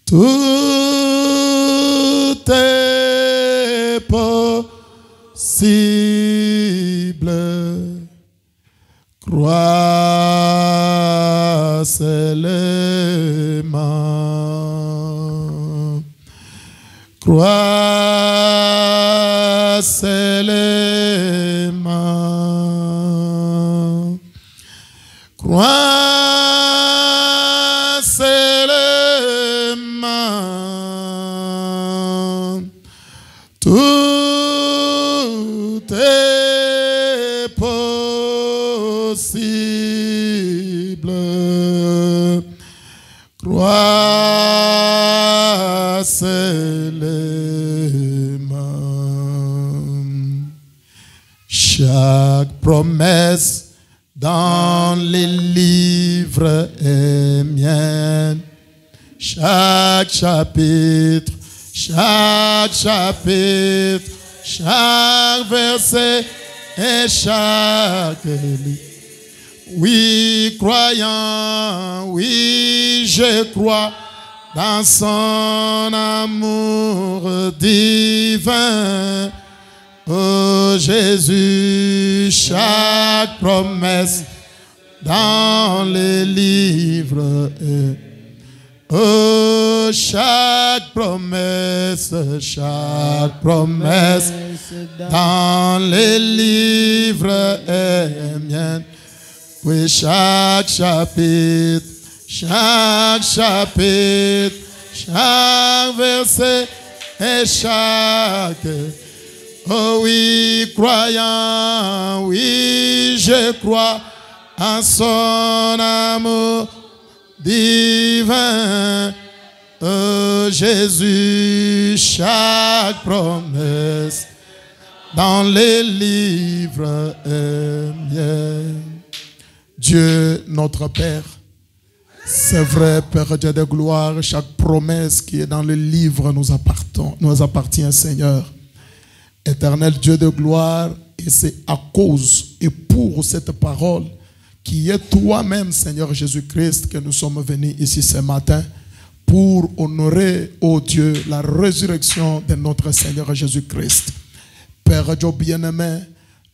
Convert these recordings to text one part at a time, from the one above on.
Tout est possible. Crois seulement. Crois seulement. Crois seulement. Tout est possible. Crois seulement. Chaque promesse dans les livres est mienne. Chaque chapitre, chaque verset et chaque livre. Oui, croyant, oui, je crois dans son amour divin. Oh Jésus, chaque promesse dans les livres est. Oh, chaque promesse dans les livres est mienne. Oui, chaque chapitre, chaque verset et chaque. Oh oui, croyant, oui, je crois en son amour divin. Oh Jésus, chaque promesse dans les livres est mienne. Dieu, notre Père, c'est vrai, Père Dieu de gloire, chaque promesse qui est dans le livre nous appartient, Seigneur. Éternel Dieu de gloire, et c'est à cause et pour cette parole qui est toi-même, Seigneur Jésus-Christ, que nous sommes venus ici ce matin pour honorer, ô Dieu, la résurrection de notre Seigneur Jésus-Christ. Père Dieu bien-aimé,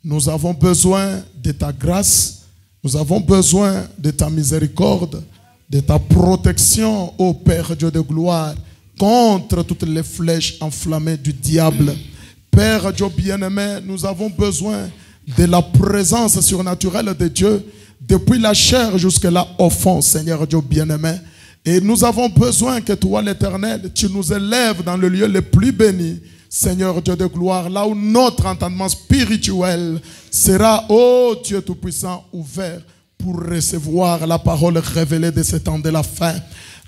nous avons besoin de ta grâce, nous avons besoin de ta miséricorde, de ta protection, ô Père Dieu de gloire, contre toutes les flèches enflammées du diable. Père Dieu bien-aimé, nous avons besoin de la présence surnaturelle de Dieu, depuis la chair jusqu'à là au fond, Seigneur Dieu bien-aimé. Et nous avons besoin que toi, l'Éternel, tu nous élèves dans le lieu le plus béni, Seigneur Dieu de gloire, là où notre entendement spirituel sera, ô Dieu Tout-Puissant, ouvert pour recevoir la parole révélée de ce temps de la fin.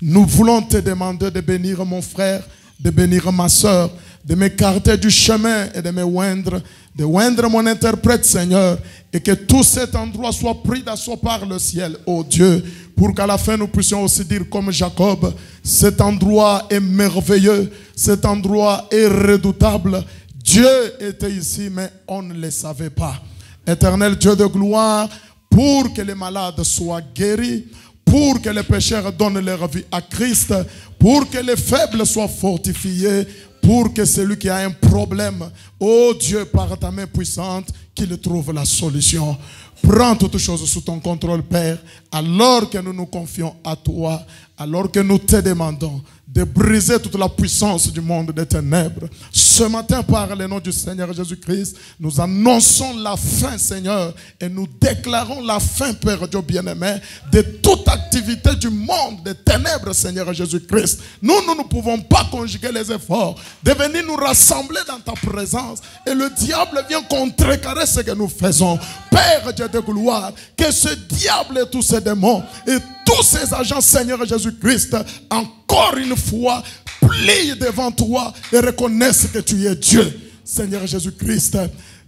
Nous voulons te demander de bénir mon frère, de bénir ma soeur, de m'écarter du chemin et de me oindre, de oindre mon interprète, Seigneur, et que tout cet endroit soit pris d'assaut par le ciel, ô Dieu, pour qu'à la fin nous puissions aussi dire comme Jacob, cet endroit est merveilleux, cet endroit est redoutable. Dieu était ici, mais on ne le savait pas. Éternel Dieu de gloire, pour que les malades soient guéris, pour que les pécheurs donnent leur vie à Christ, pour que les faibles soient fortifiés, pour que celui qui a un problème, oh Dieu, par ta main puissante, qu'il trouve la solution. Prends toutes choses sous ton contrôle, Père, alors que nous nous confions à toi, alors que nous te demandons de briser toute la puissance du monde des ténèbres. Ce matin, par le nom du Seigneur Jésus-Christ, nous annonçons la fin, Seigneur, et nous déclarons la fin, Père Dieu bien-aimé, de toute activité du monde des ténèbres, Seigneur Jésus-Christ. Nous ne pouvons pas conjuguer les efforts de venir nous rassembler dans ta présence, et le diable vient contrecarrer ce que nous faisons. Père Dieu de gloire, que ce diable et tous ces démons et tous ces agents, Seigneur Jésus-Christ, encore une fois, plient devant toi et reconnaissent que tu es Dieu. Seigneur Jésus-Christ,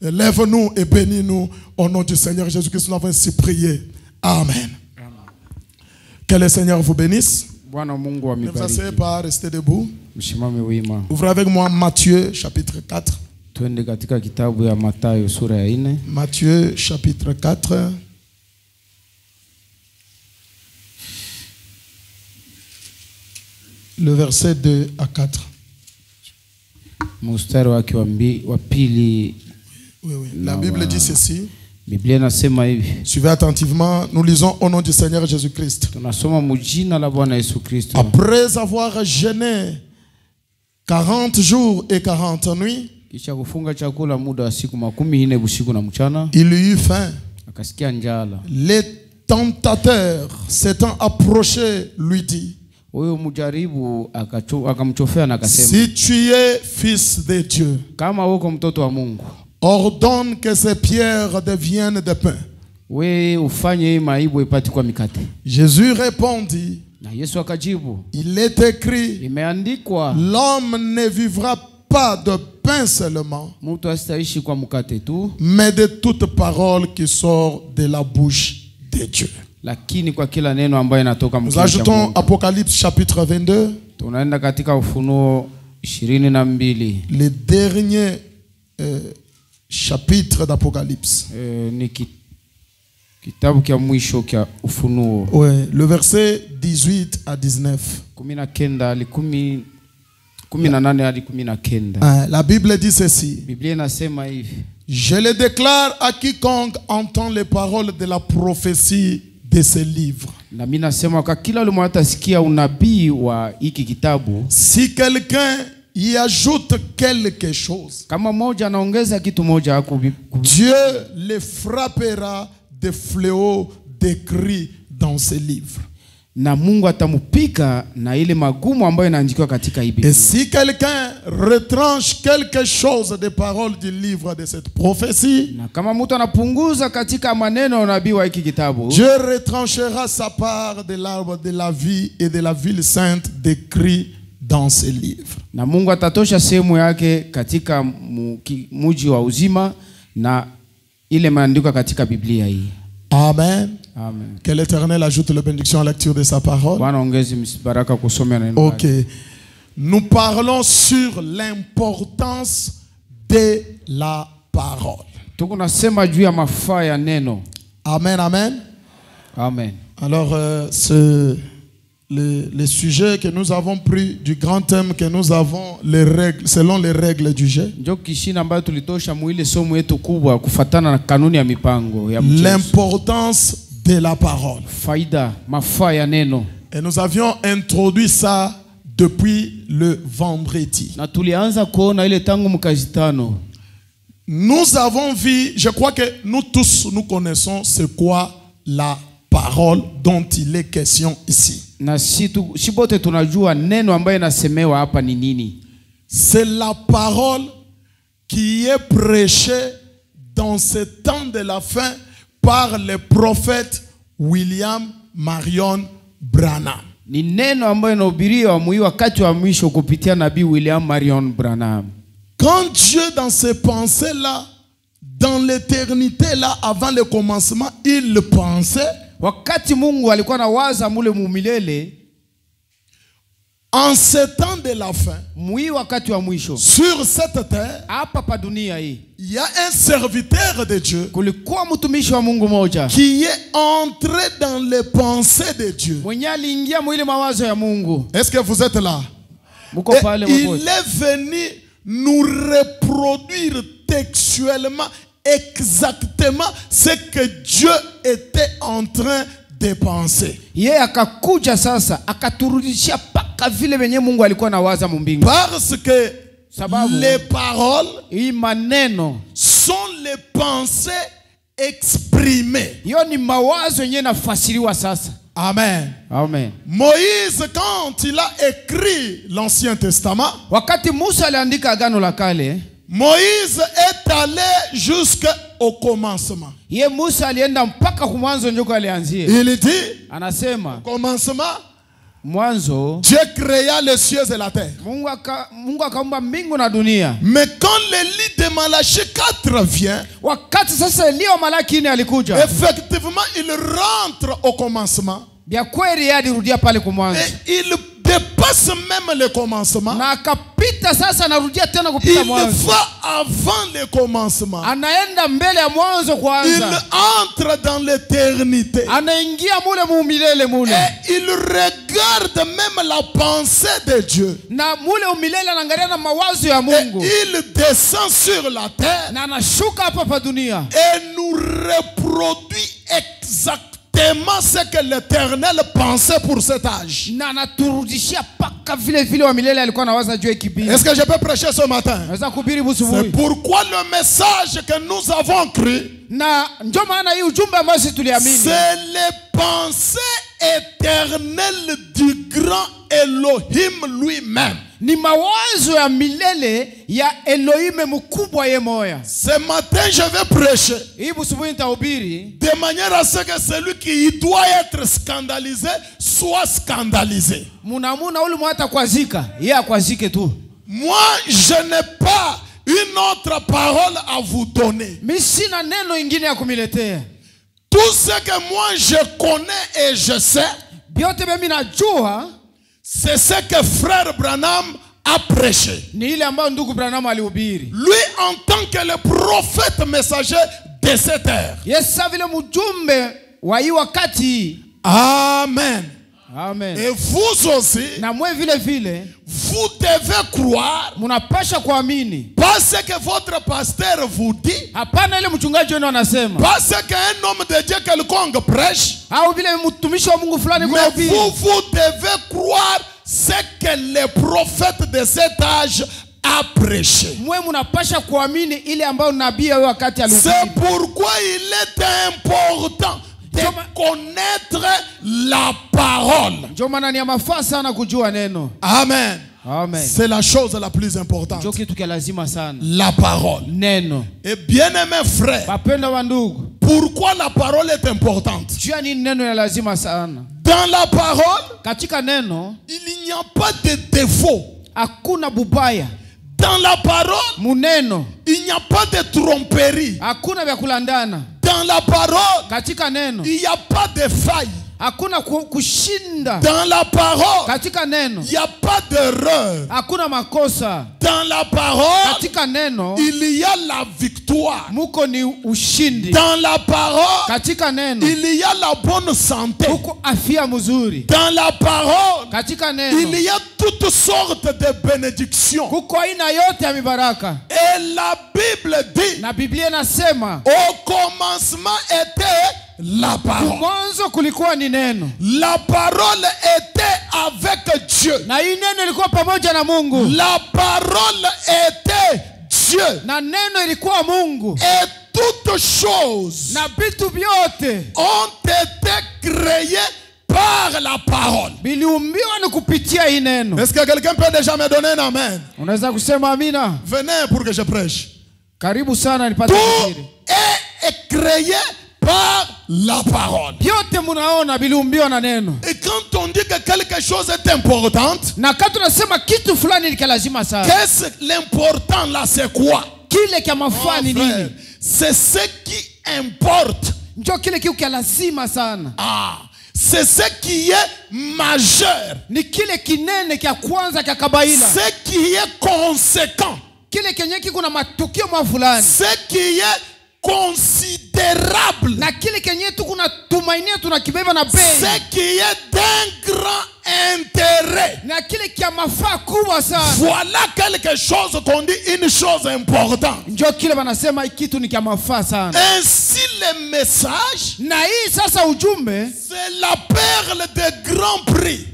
lève-nous et bénis-nous. Au nom du Seigneur Jésus-Christ, nous avons ainsi prié. Amen. Amen. Que le Seigneur vous bénisse. Ne vous asseyez pas, restez debout. Ouvrez avec moi Matthieu chapitre 4. Matthieu chapitre 4. le verset 2 à 4. Mstari wake wa pili. Oui, oui. La Bible dit ceci. Biblia inasema hivi. Suivez attentivement. Nous lisons au nom du Seigneur Jésus-Christ. Tunasoma mjina la Bwana Yesu Kristo. Après avoir jeûné 40 jours et 40 nuits, kisha kufunga chakula muda wa siku 40 usiku na mchana, il eut faim. Akasikia njala. Les tentateurs s'étant approchés lui dit, huyo mjaribu akamchofea na akasema, si tu es fils de Dieu, kama uko mtoto wa Mungu, ordonne que ces pierres deviennent de pain. we ufanye maibu ipate kwa mikate. Jésus répondit, na Yesu akajibu, il est écrit, imeandikwa, l'homme ne vivra pas de pain seulement, mtu asitaishi kwa mkate tu, mais de toute parole qui sort de la bouche de Dieu. lakini kwa kila neno ambayo inatoka Nous ajoutons Apocalypse chapitre 22. Tunaenda katika Ufunuo 22. Le dernier chapitre d'Apocalypse. Ni kitabu kia mwisho kia Ufunuo. Ouais, le verset 18 à 19. La Bible dit ceci. Je le déclare à quiconque entend les paroles de la prophétie de ce livre. Si quelqu'un y ajoute quelque chose, Dieu le frappera de fléaux décrits dans ce livre. Et si quelqu'un retranche quelque chose des paroles du livre de cette prophétie, Dieu retranchera sa part de l'arbre de la vie et de la ville sainte décrit dans ce livre. Amen. Amen. Que l'Éternel ajoute la bénédiction à la lecture de sa parole. Ok. Nous parlons sur l'importance de la parole. Amen, amen. Amen. Alors, le sujet que nous avons pris du grand thème que nous avons, les règles, selon les règles du jeu. L'importance de la parole. Et nous avions introduit ça depuis le vendredi. Nous avons vu, je crois que nous tous nous connaissons c'est quoi la parole dont il est question ici. C'est la parole qui est prêchée dans ce temps de la fin par le prophète William Marion Branham. Quand Dieu dans ses pensées là, dans l'éternité là, avant le commencement, il le pensait. En ce temps de la fin, sur cette terre, il y a un serviteur de Dieu qui est entré dans les pensées de Dieu. Est-ce que vous êtes là? Et il est venu nous reproduire textuellement exactement ce que Dieu était en train de penser. Parce que les paroles sont les pensées exprimées. Amen. Amen. Moïse, quand il a écrit l'Ancien Testament, Moïse est allé jusqu'au commencement. Il dit, au commencement, Dieu créa les cieux et la terre. Mais quand le lit de Malachie 4 vient, effectivement, il rentre au commencement. Et il dépasse passe même le commencement. Na akapita sasa anarudia tena Il kupita mwanzo. va avant le commencement. Anaenda mbele ya mwanzo Il kwanza. entre dans l'éternité. Anaingia mule mumilele mule. Et il regarde même la pensée de Dieu. Na mule umilele anaangalia na mawazo ya Mungu. Et il descend sur la terre. Na anashuka hapa pa dunia. Et nous reproduit exactement ce que l'Éternel pensait pour cet âge. Na anaturudishia paka vile vile wa milele alikuwa anawaza juu ya kipindi. Est-ce que je peux prêcher ce matin? Naweza kuhubiri C'est busubuhi. pourquoi le message que nous avons cru, Na ndio maana hii ujumbe ambao sisi tuliamini. c'est les pensées éternelles du grand Elohim lui-même. Ni mawazo ya milele ya Elohim mkubwa ye moya. Ce matin, je vais prêcher Hii busubuhi nitahubiri de manière à ce que celui qui doit être scandalisé soit scandalisé. munamuna uli mwata kwazika, yeye akwazike tu. Moi, je n'ai pas une autre parole à vous donner. Mimi sina neno ingine ya kumiletea. Tout ce que moi je connais et je sais, Biote mimi najua c'est ce que frère Branham a prêché. ni ile ambayo ndugu Branham alihubiri. Lui en tant que le prophète messager de cette ère. Yesa vile mjumbe wa hii wakati. Amen. Amen. Et vous aussi, Na mwe vile vile vous devez croire, munapasha kuamini. pas ce que votre pasteur vous dit, Hapana ile mchungaji wenu anasema. pas ce qu'un homme de Dieu quelconque prêche, Au vile mtumishi wa Mungu fulani mais kuhubiri. vous devez croire ce que le prophète de cet âge a prêché. Mwe munapasha kuamini ile ambayo nabii wa wakati alihubiri. C'est pourquoi il est important de connaître la parole. Ndio maana ni ya mafaa sana kujua neno. Amen. Amen. C'est la chose la plus importante. Ndio kitu kia lazima sana. La parole. Neno. Et bien-aimés frères, Bapenda wa ndugu. pourquoi la parole est importante? Jua ni neno ya lazima sana. Dans la parole, Katika neno il n'y a pas de défaut. hakuna bubaya. Dans la parole, Muneno il n'y a pas de tromperie. hakuna vya kulandana. Dans la parole, Katika neno il n'y a pas de faille. hakuna kushinda. Dans la parole, Katika neno il n'y a pas d'erreur. hakuna makosa. Dans la parole, Katika neno il y a la victoire. muko ni ushindi. Dans la parole, Katika neno il y a la bonne santé. muko afya mzuri. Dans la parole, Katika neno il y a toutes sortes de bénédictions. kuko aina yote ya mibaraka. Et la Bible dit, Na Biblia inasema au commencement était la parole. mwanzo kulikuwa ni neno. La parole était avec Dieu. Na hii neno ilikuwa pamoja na Mungu. La parole était Dieu. Na neno ilikuwa Mungu. Et toutes choses Na vitu vyote ont été créées par la parole. biliumbiwa ni kupitia hii neno. Est-ce que quelqu'un peut déjà me donner un amen? Unaweza kusema amina? Venez pour que je prêche. Karibu sana nipate Tout kuhubiri. est créé par la parole. Vyote munaona biliumbiwa na neno. Et quand on dit que quelque chose est importante, Na kati tunasema kitu fulani ni lazima sana. qu'est-ce l'important là, c'est quoi? Kile kia mafaa ni Frère, nini? c'est ce qui importe. Ndio kile kitu kia lazima sana. Ah, c'est ce qui est majeur. Ni kile kinene kia kwanza kia kabaila. Ce qui est conséquent. Kile kenye kiko na matukio mafulani. Ce qui est considérable. Na kile kenye tu kuna tumainia tunakibeba na bei. Ce qui est d'un grand intérêt. Na kile kia mafaa kubwa sana. Voilà quelque chose qu'on dit, une chose importante. Ndio kile wanasema kitu ni kia mafaa sana. Ainsi le message, Na hii sasa ujumbe c'est la perle de grand prix.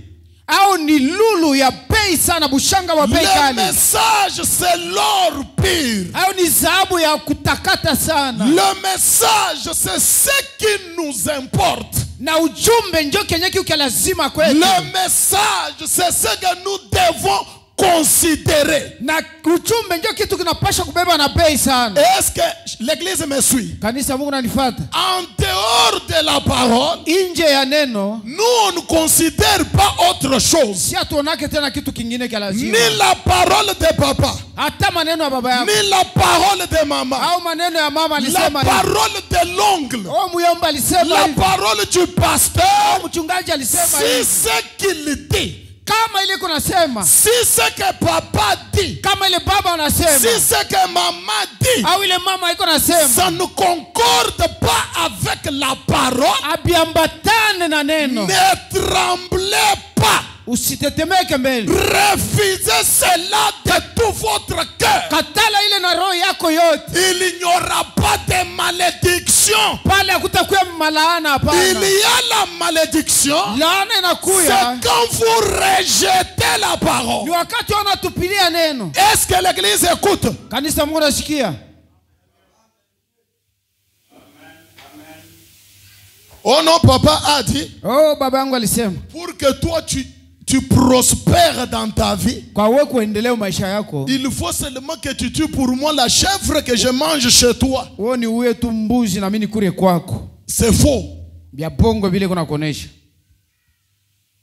au ni lulu ya bei sana, bushanga wa bei Le kali. message, c'est l'or pur. Au ni dhahabu ya kutakata sana. Le message, c'est ce qui nous importe. Na ujumbe ndio kenye kiu lazima kwetu. Le message, c'est ce que nous devons considérer. Na ujumbe ndio kitu kinapaswa kubeba na bei sana. Est-ce que l'église me suit? Kanisa Mungu nanifuata. En dehors de la parole, Nje ya neno nous on ne considère pas autre chose. si atuonake tena kitu kingine kia lazima. Ni la parole de papa, Hata maneno ya baba yako ni la parole de maman, au maneno ya mama la alisema hivi. parole de l'oncle, Au muyomba alisema la hivi. parole du pasteur. Au mchungaji alisema Si hivi. ce qu'il dit Kama ile kunasema. Si ce que papa dit. Kama ile baba anasema. Si ce que maman dit. Au ile mama iko nasema. Ça ne concorde pas avec la parole. Abiambatane na neno. Ne tremblez pas. Usitetemeke mbele. Refusez cela de tout votre cœur. Katala ile na roho yako yote. Il n'y aura pas de malédiction. Pale hakutakuwa malaana hapana. Il y a la malédiction. Laana inakuya. C'est quand vous rejetez la parole. Ni wakati unatupilia neno. Est-ce que l'église écoute? Kanisa Mungu nasikia. Oh non, papa a dit. Oh, baba yangu alisema. Pour que toi tu prospères dans ta vie. Kwa wewe kuendelea maisha yako. Il faut seulement que tu tues pour moi la chèvre que je mange chez toi. Wewe ni uwe tu mbuzi na mimi nikule kwako. C'est faux. Bia bongo vile kuna kuonesha.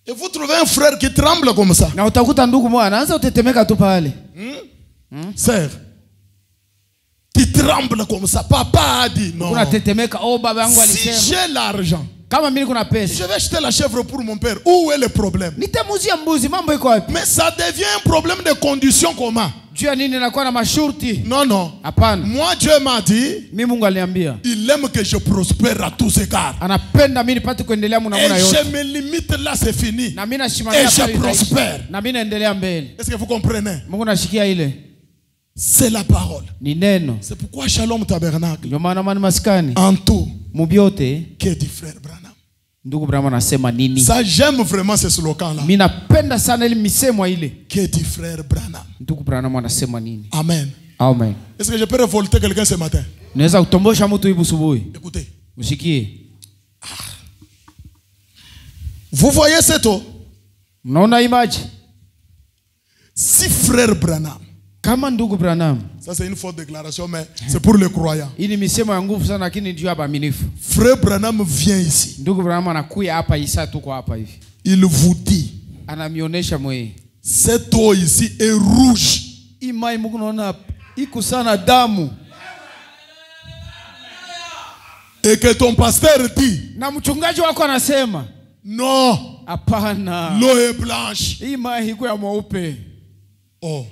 Et vous trouvez un frère qui tremble comme ça. Na utakuta ndugu mmoja anaanza kutetemeka tu pale. Sœur. Qui tremble comme ça. Papa a dit non. Kuna tetemeka. Oh, baba yangu alisema. Si j'ai l'argent. Kama mimi kuna pesa. Je vais acheter la chèvre pour mon père. Où est le problème? Nitamuzia mbuzi, mambo iko wapi? Mais ça devient un problème de conditions comment? Juu ya nini nakuwa na masharti? Non, non. Hapana. Moi, Dieu m'a dit, mimi Mungu aliniambia. Il aime que je prospère à tous égards. Anapenda mimi nipate kuendelea mna yote. Et je me limite là, c'est fini. Na mimi nashimamia et je prospère. Na mimi naendelea mbele. Est-ce que vous comprenez? Mungu nashikia ile. C'est la parole. Ni neno. C'est pourquoi Shalom Tabernacle. Ndio maana maskani. En tout. Mubiote. Que dit frère Branham? Ndugu Branham anasema nini? Ça j'aime vraiment ce slogan là. Mimi napenda sana ile misemo ile. Que dit frère Branham? Ndugu Branham anasema nini? Amen. Amen. Est-ce que je peux révolter quelqu'un ce matin? Naweza kutombosha mtu hivi asubuhi. Écoutez. Usikie. Vous voyez cette eau? Mnaona image? Si frère Branham. Kama ndugu Branham. Ça c'est une fausse déclaration mais c'est pour les croyants. Ili misemo ya nguvu sana lakini ndio hapa aminifu. Frère Branham vient ici. Ndugu Branham anakuja hapa Isa tuko hapa hivi. Il vous dit. Anamionyesha mwe. Cette eau ici est rouge. Imai Mungu naona iko sana damu. Et que ton pasteur dit. Na mchungaji wako anasema. Non. Hapana. L'eau est blanche. Imai iko ya mweupe. Oh.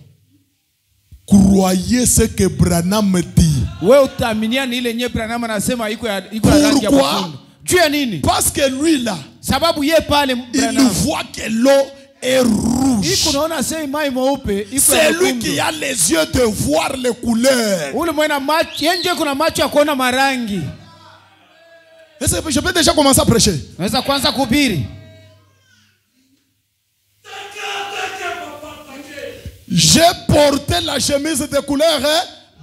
Croyez ce que Branham dit. Wewe utaaminia ni ile nye Branham anasema iko ya rangi ya mwekundu. Juu ya nini? Parce que lui là. Sababu yeye pale Branham. Il voit que l'eau est rouge. Iko naona sasa imai mweupe iko. C'est lui qui a les yeux de voir les couleurs. Ule mwana macho, yeye kuna macho ya kuona marangi. Je peux déjà commencer à prêcher. Naweza kwanza kuhubiri. J'ai porté la chemise de couleur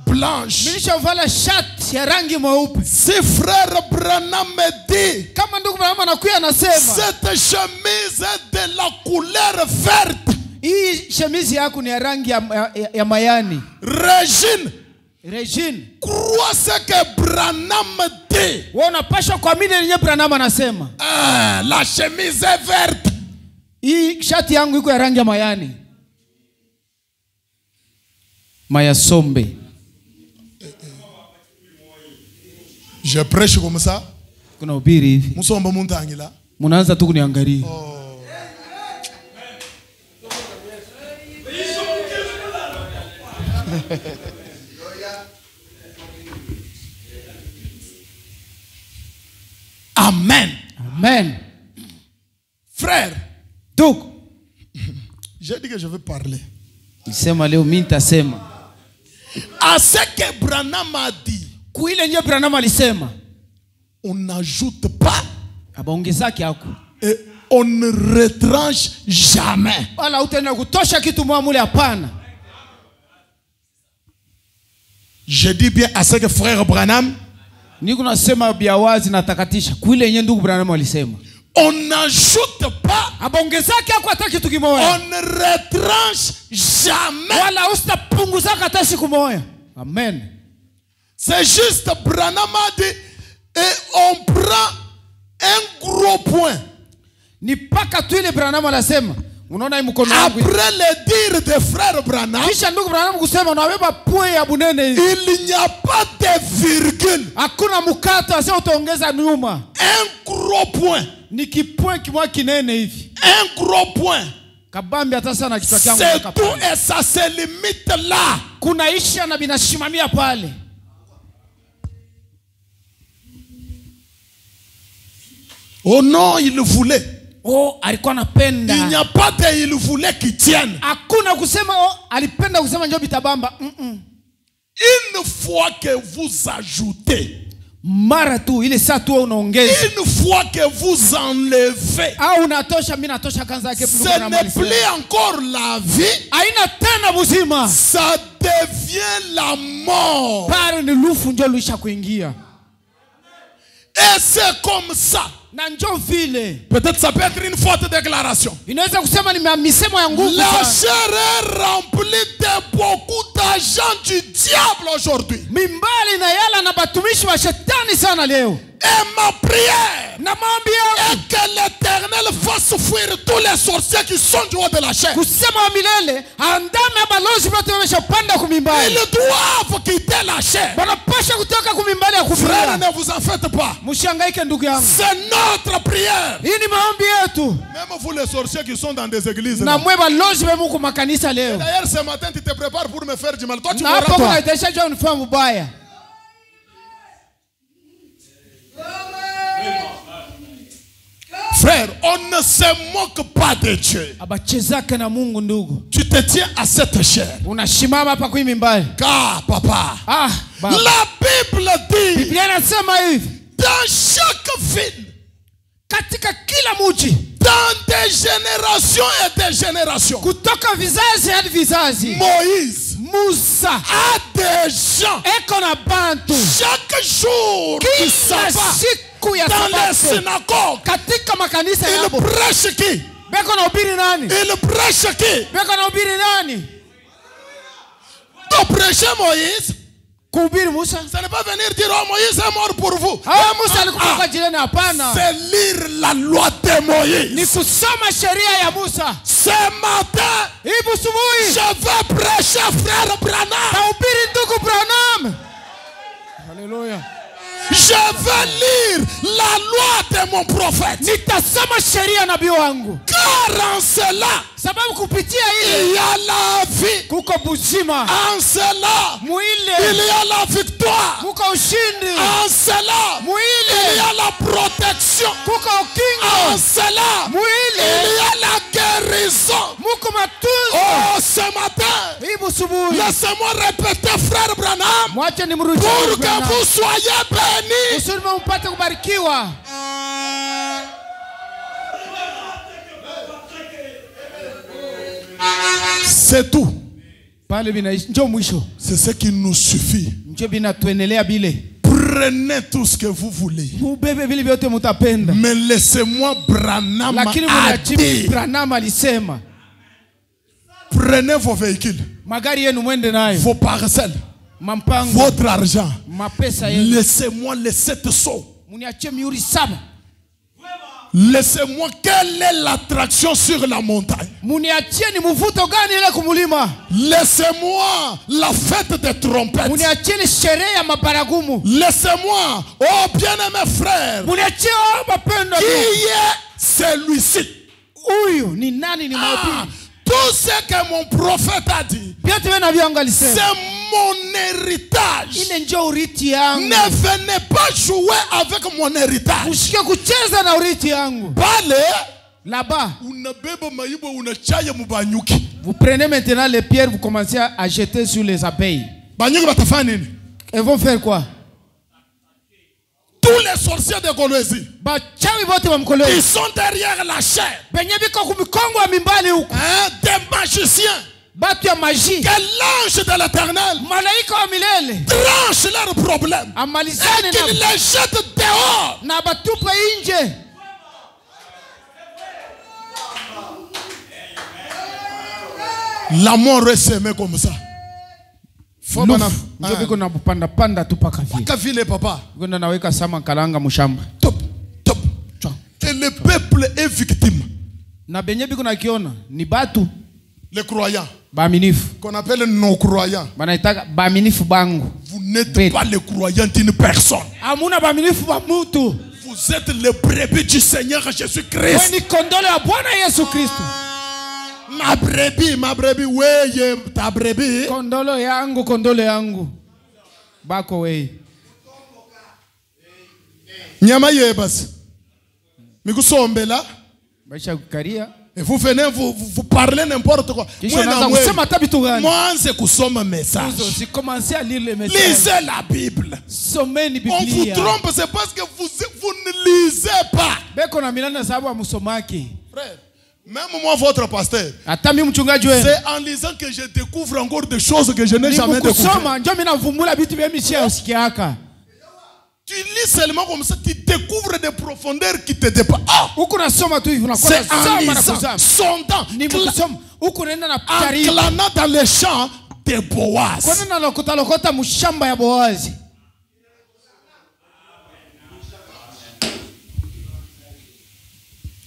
blanche. Nilishavala shati ya rangi mweupe. Si frère Branham me dit, kama ndugu Branham anakuja anasema, cette chemise est de la couleur verte. Hii chemise yako ni ya rangi ya mayani. Regine, crois ce que Branham dit. Wewe unapaswa kuamini yenye Branham anasema. La chemise est verte. Hii shati yangu iko ya rangi ya mayani. Maya sombe. Je prêche comme ça. Kuna ubiri hivi. Musomba muntangila. Munaanza tu kuniangalia. Amen. Amen. Frère. Donc, j'ai dit que je vais parler. Nisema leo mimi nitasema. À ce que Branham a dit. Kuile nye Branham alisema. On n'ajoute pas. Abaongezake yako. Et on ne retranche jamais. Wala utaenda kutosha kitu mwamule hapana. Je dis bien à ce que frère Branham. Niko nasema bia wazi na takatisha. Kuile yenye ndugu Branham alisema. On n'ajoute pas. Abaongezake yako hata kitu kimoja. On ne retranche jamais. Wala usitapunguzaka hata siku moja. Amen. C'est juste Branham a dit et on prend un gros point. Ni paka tu ile Branham anasema. Unaona mkono wangu. Après le dire de frère Branham. Kisha ndugu Branham kusema unabeba point ya bunene hivi. Il n'y a pas de virgule. Hakuna mkato ase utaongeza nyuma. Un gros point. Ni kipoint kimoja kinene hivi. Un gros point. kabambi hata sana kichwa changu. C'est tout et ça se limite là. Kunaisha na binashimamia pale. Oh non, il voulait. Oh, alikuwa anapenda. Il n'y a pas de il voulait qui tienne. Hakuna kusema oh, alipenda kusema njoo bitabamba. Une fois que vous ajoutez, mara tu ile saa tu unaongeza. une fois que vous enlevez, au unatosha mimi natosha kanza yake. ce n'est plus encore la vie. Haina tena buzima. Ça devient la mort. Pale ni lufu njoo luisha kuingia. Et c'est comme ça. Na njoo vile. Peut-être ça peut être une forte déclaration. Inaweza kusema ni misemo ya nguvu. La chair est remplie de beaucoup d'agents du diable aujourd'hui. Mimbali na yala na batumishi wa shetani sana leo. Et ma prière na maombi yangu est que l'Éternel fasse fuir tous les sorciers qui sont du haut de la chair. Kusema milele andame balozi wote wameshapanda kumimbali. Ils doivent quitter la chair. Wanapasha kutoka kumimbali ya kufia. Frère, ne vous en faites pas. Mshangaike ndugu yangu. C'est notre prière. Hii ni maombi yetu. Même vous les sorciers qui sont dans des églises. Na mwe balozi wemu ku makanisa leo. D'ailleurs ce matin tu te prépares pour me faire du mal. Toi tu mourras toi. Na hapo kuna desha jao unifahamu baya. Frère, on ne se moque pas de Dieu. Tu te tiens à cette chair. Car papa, la Bible dit dans chaque ville, dans des générations et des générations, Moïse a des gens chaque jour du sabbat dans les synagogues. Il prêche qui? Il prêche qui? Donc prêcher Moïse, ça n'est pas venir dire oh Moïse est mort pour vous. C'est lire la loi de Moïse. Ce matin, je vais prêcher frère Branham. Alléluia. Je vais lire la loi de mon prophète. Car en cela, il y a la vie. En cela, il y a la victoire. En cela, il y a la protection. En cela, il y a la guérison. Oh, ce matin, laissez-moi répéter, frère Branham, pour que vous soyez bénis. C'est tout. C'est ce qui nous suffit. Prenez tout ce que vous voulez. Mais laissez-moi Branham dire. Prenez vos véhicules, vos parcelles, votre argent. Laissez-moi les 7 sceaux. Laissez-moi, quelle est l'attraction sur la montagne? Laissez-moi la fête des trompettes. Laissez-moi, oh bien-aimé frère, qui est celui-ci? Tout ce que mon prophète a dit, c'est mon héritage. Ne venez pas jouer avec mon héritage. Là-bas, vous prenez maintenant les pierres, vous commencez à jeter sur les abeilles. Elles vont faire quoi? Tous les sorciers de Goloésie, ils sont derrière la chair. Des magiciens, que l'ange de l'Éternel tranche leurs problèmes et qu'il les jette dehors. La mort est semée comme ça. Papa. Top, top. Et le peuple est victime. Les croyants, qu'on appelle nos croyants, vous n'êtes pas les croyants d'une personne. Vous êtes le brebis du Seigneur Jésus-Christ. Ma brebis, weye ta brebis. Kondolo yangu. Bako weye. Nyama yebas. Mikusombela. Baisha kukaria. Et vous venez, vous parlez n'importe quoi. Moi, c'est qu'on somme un message. À lire les messages. Lisez la Bible. On vous trompe, c'est parce que vous ne lisez pas. Frère, même moi, votre pasteur, c'est en lisant que je découvre encore des choses que je n'ai jamais découvertes. Tu lis seulement comme ça, tu découvres des profondeurs qui te dépassent. C'est en lisant, sondant, enclanant dans les champs de Boaz.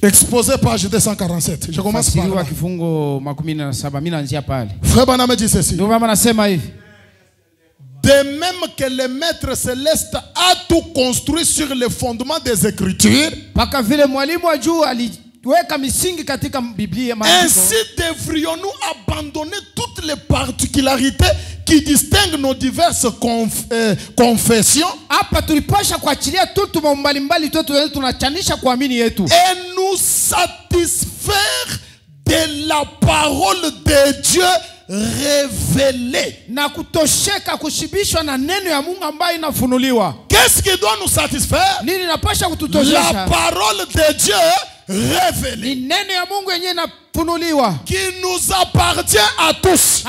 Exposé page 247. Je commence par là. Frère Branham dit ceci. De même que le Maître Céleste a tout construit sur le fondement des Écritures, ainsi devrions-nous abandonner toutes les particularités qui distinguent nos diverses confessions et nous satisfaire de la parole de Dieu révélé. Qu'est-ce qui doit nous satisfaire? La parole de Dieu révélée, qui nous appartient à tous.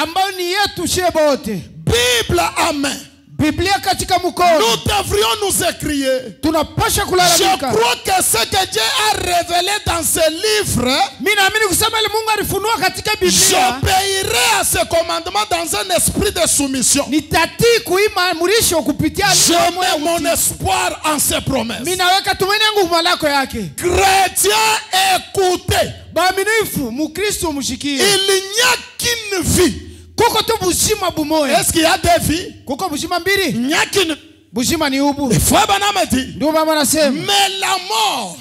Bible à main. Nous devrions nous écrire. Je crois que ce que Dieu a révélé dans ce livre, j'obéirai à ce commandement dans un esprit de soumission. Je mets mon espoir en ses promesses. Chrétiens, écoutez. Il n'y a qu'une vie. Est-ce qu'il y a des vies? Il n'y a qu'une. Mais la mort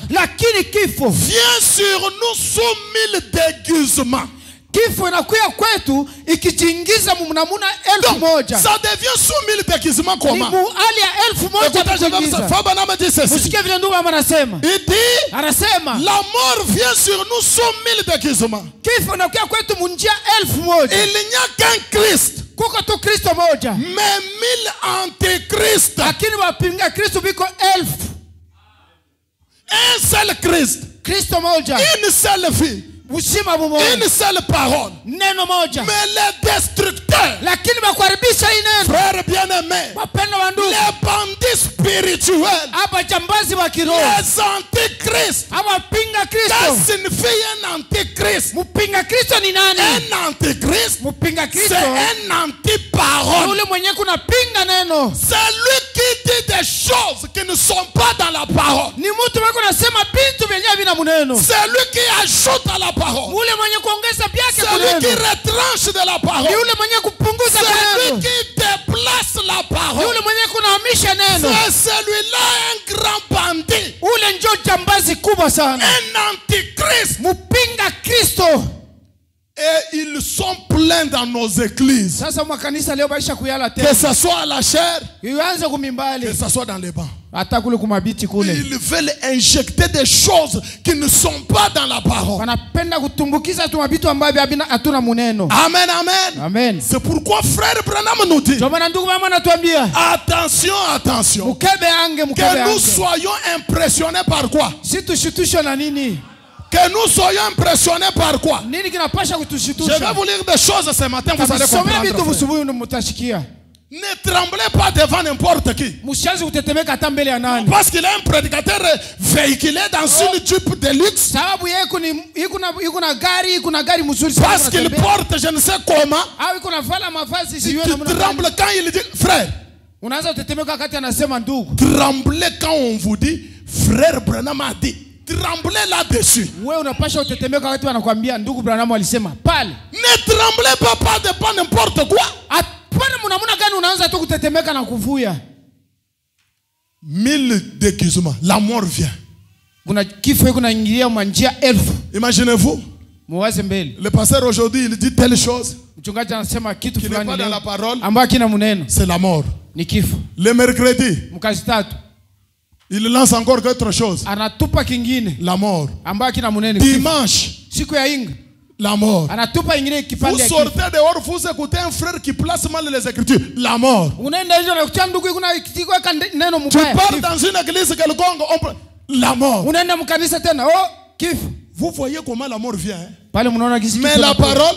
vient sur nous sous 1000 déguisements. Ça devient sous 1000 déguisements comment? Écoutez, il dit, la mort vient sur nous sous 1000 déguisements. Il n'y a qu'un Christ, mais 1000 antéchrists. Un seul Christ, une seule vie, une seule parole. Mais les destructeurs, frères bien-aimés, les bandits spirituels, les antichrists. Qu'est-ce que signifie un antichrist? Un antichrist, c'est un anti-parole. C'est lui qui dit des choses qui ne sont pas dans la parole. C'est lui qui ajoute à la parole. C'est lui qui retranche de la parole. C'est lui qui déplace la parole. C'est celui-là un grand bandit. Un antichrist. Et ils sont pleins dans nos églises. Que ce soit à la chair, que ce soit dans les bancs. Ils veulent injecter des choses qui ne sont pas dans la parole. Amen, amen. Amen. C'est pourquoi frère Branham nous dit, attention, attention, que nous soyons impressionnés par quoi? Que nous soyons impressionnés par quoi? Je vais vous lire des choses ce matin, vous allez comprendre. Ne tremblez pas devant n'importe qui. Parce qu'il est un prédicateur véhiculé dans une Jeep de luxe. Parce qu'il porte je ne sais comment. Tu trembles quand il dit frère. Tremblez quand on vous dit frère Branham a dit. Tremblez là-dessus. Ne tremblez pas de n'importe quoi. 1000 déguisements. La mort vient. Imaginez-vous. Le pasteur aujourd'hui, il dit telle chose qui n'est pas dans la parole, c'est la mort. Le mercredi, il lance encore quelque chose, la mort. Dimanche, la mort. Vous sortez dehors, vous écoutez un frère qui place mal les Écritures, la mort. Tu pars dans une église quelconque, la mort. Vous voyez comment la mort vient. Mais la parole,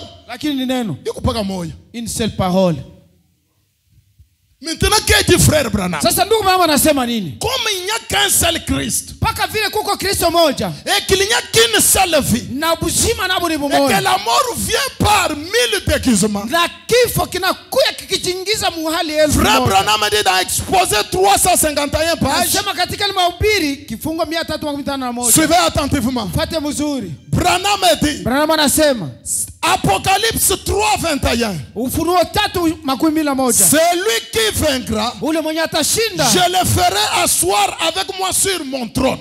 une seule parole. Maintenant, qu'est-ce que frère Branham? Comme il n'y a qu'un seul Christ, et qu'il n'y a qu'une seule vie, et que la mort vient par 1000 déguisements. Frère Branham dit dans Exposé 351 pages. Suivez attentivement. Branham dit, Apocalypse 3:21. Celui qui vaincra, je le ferai asseoir avec moi sur mon trône.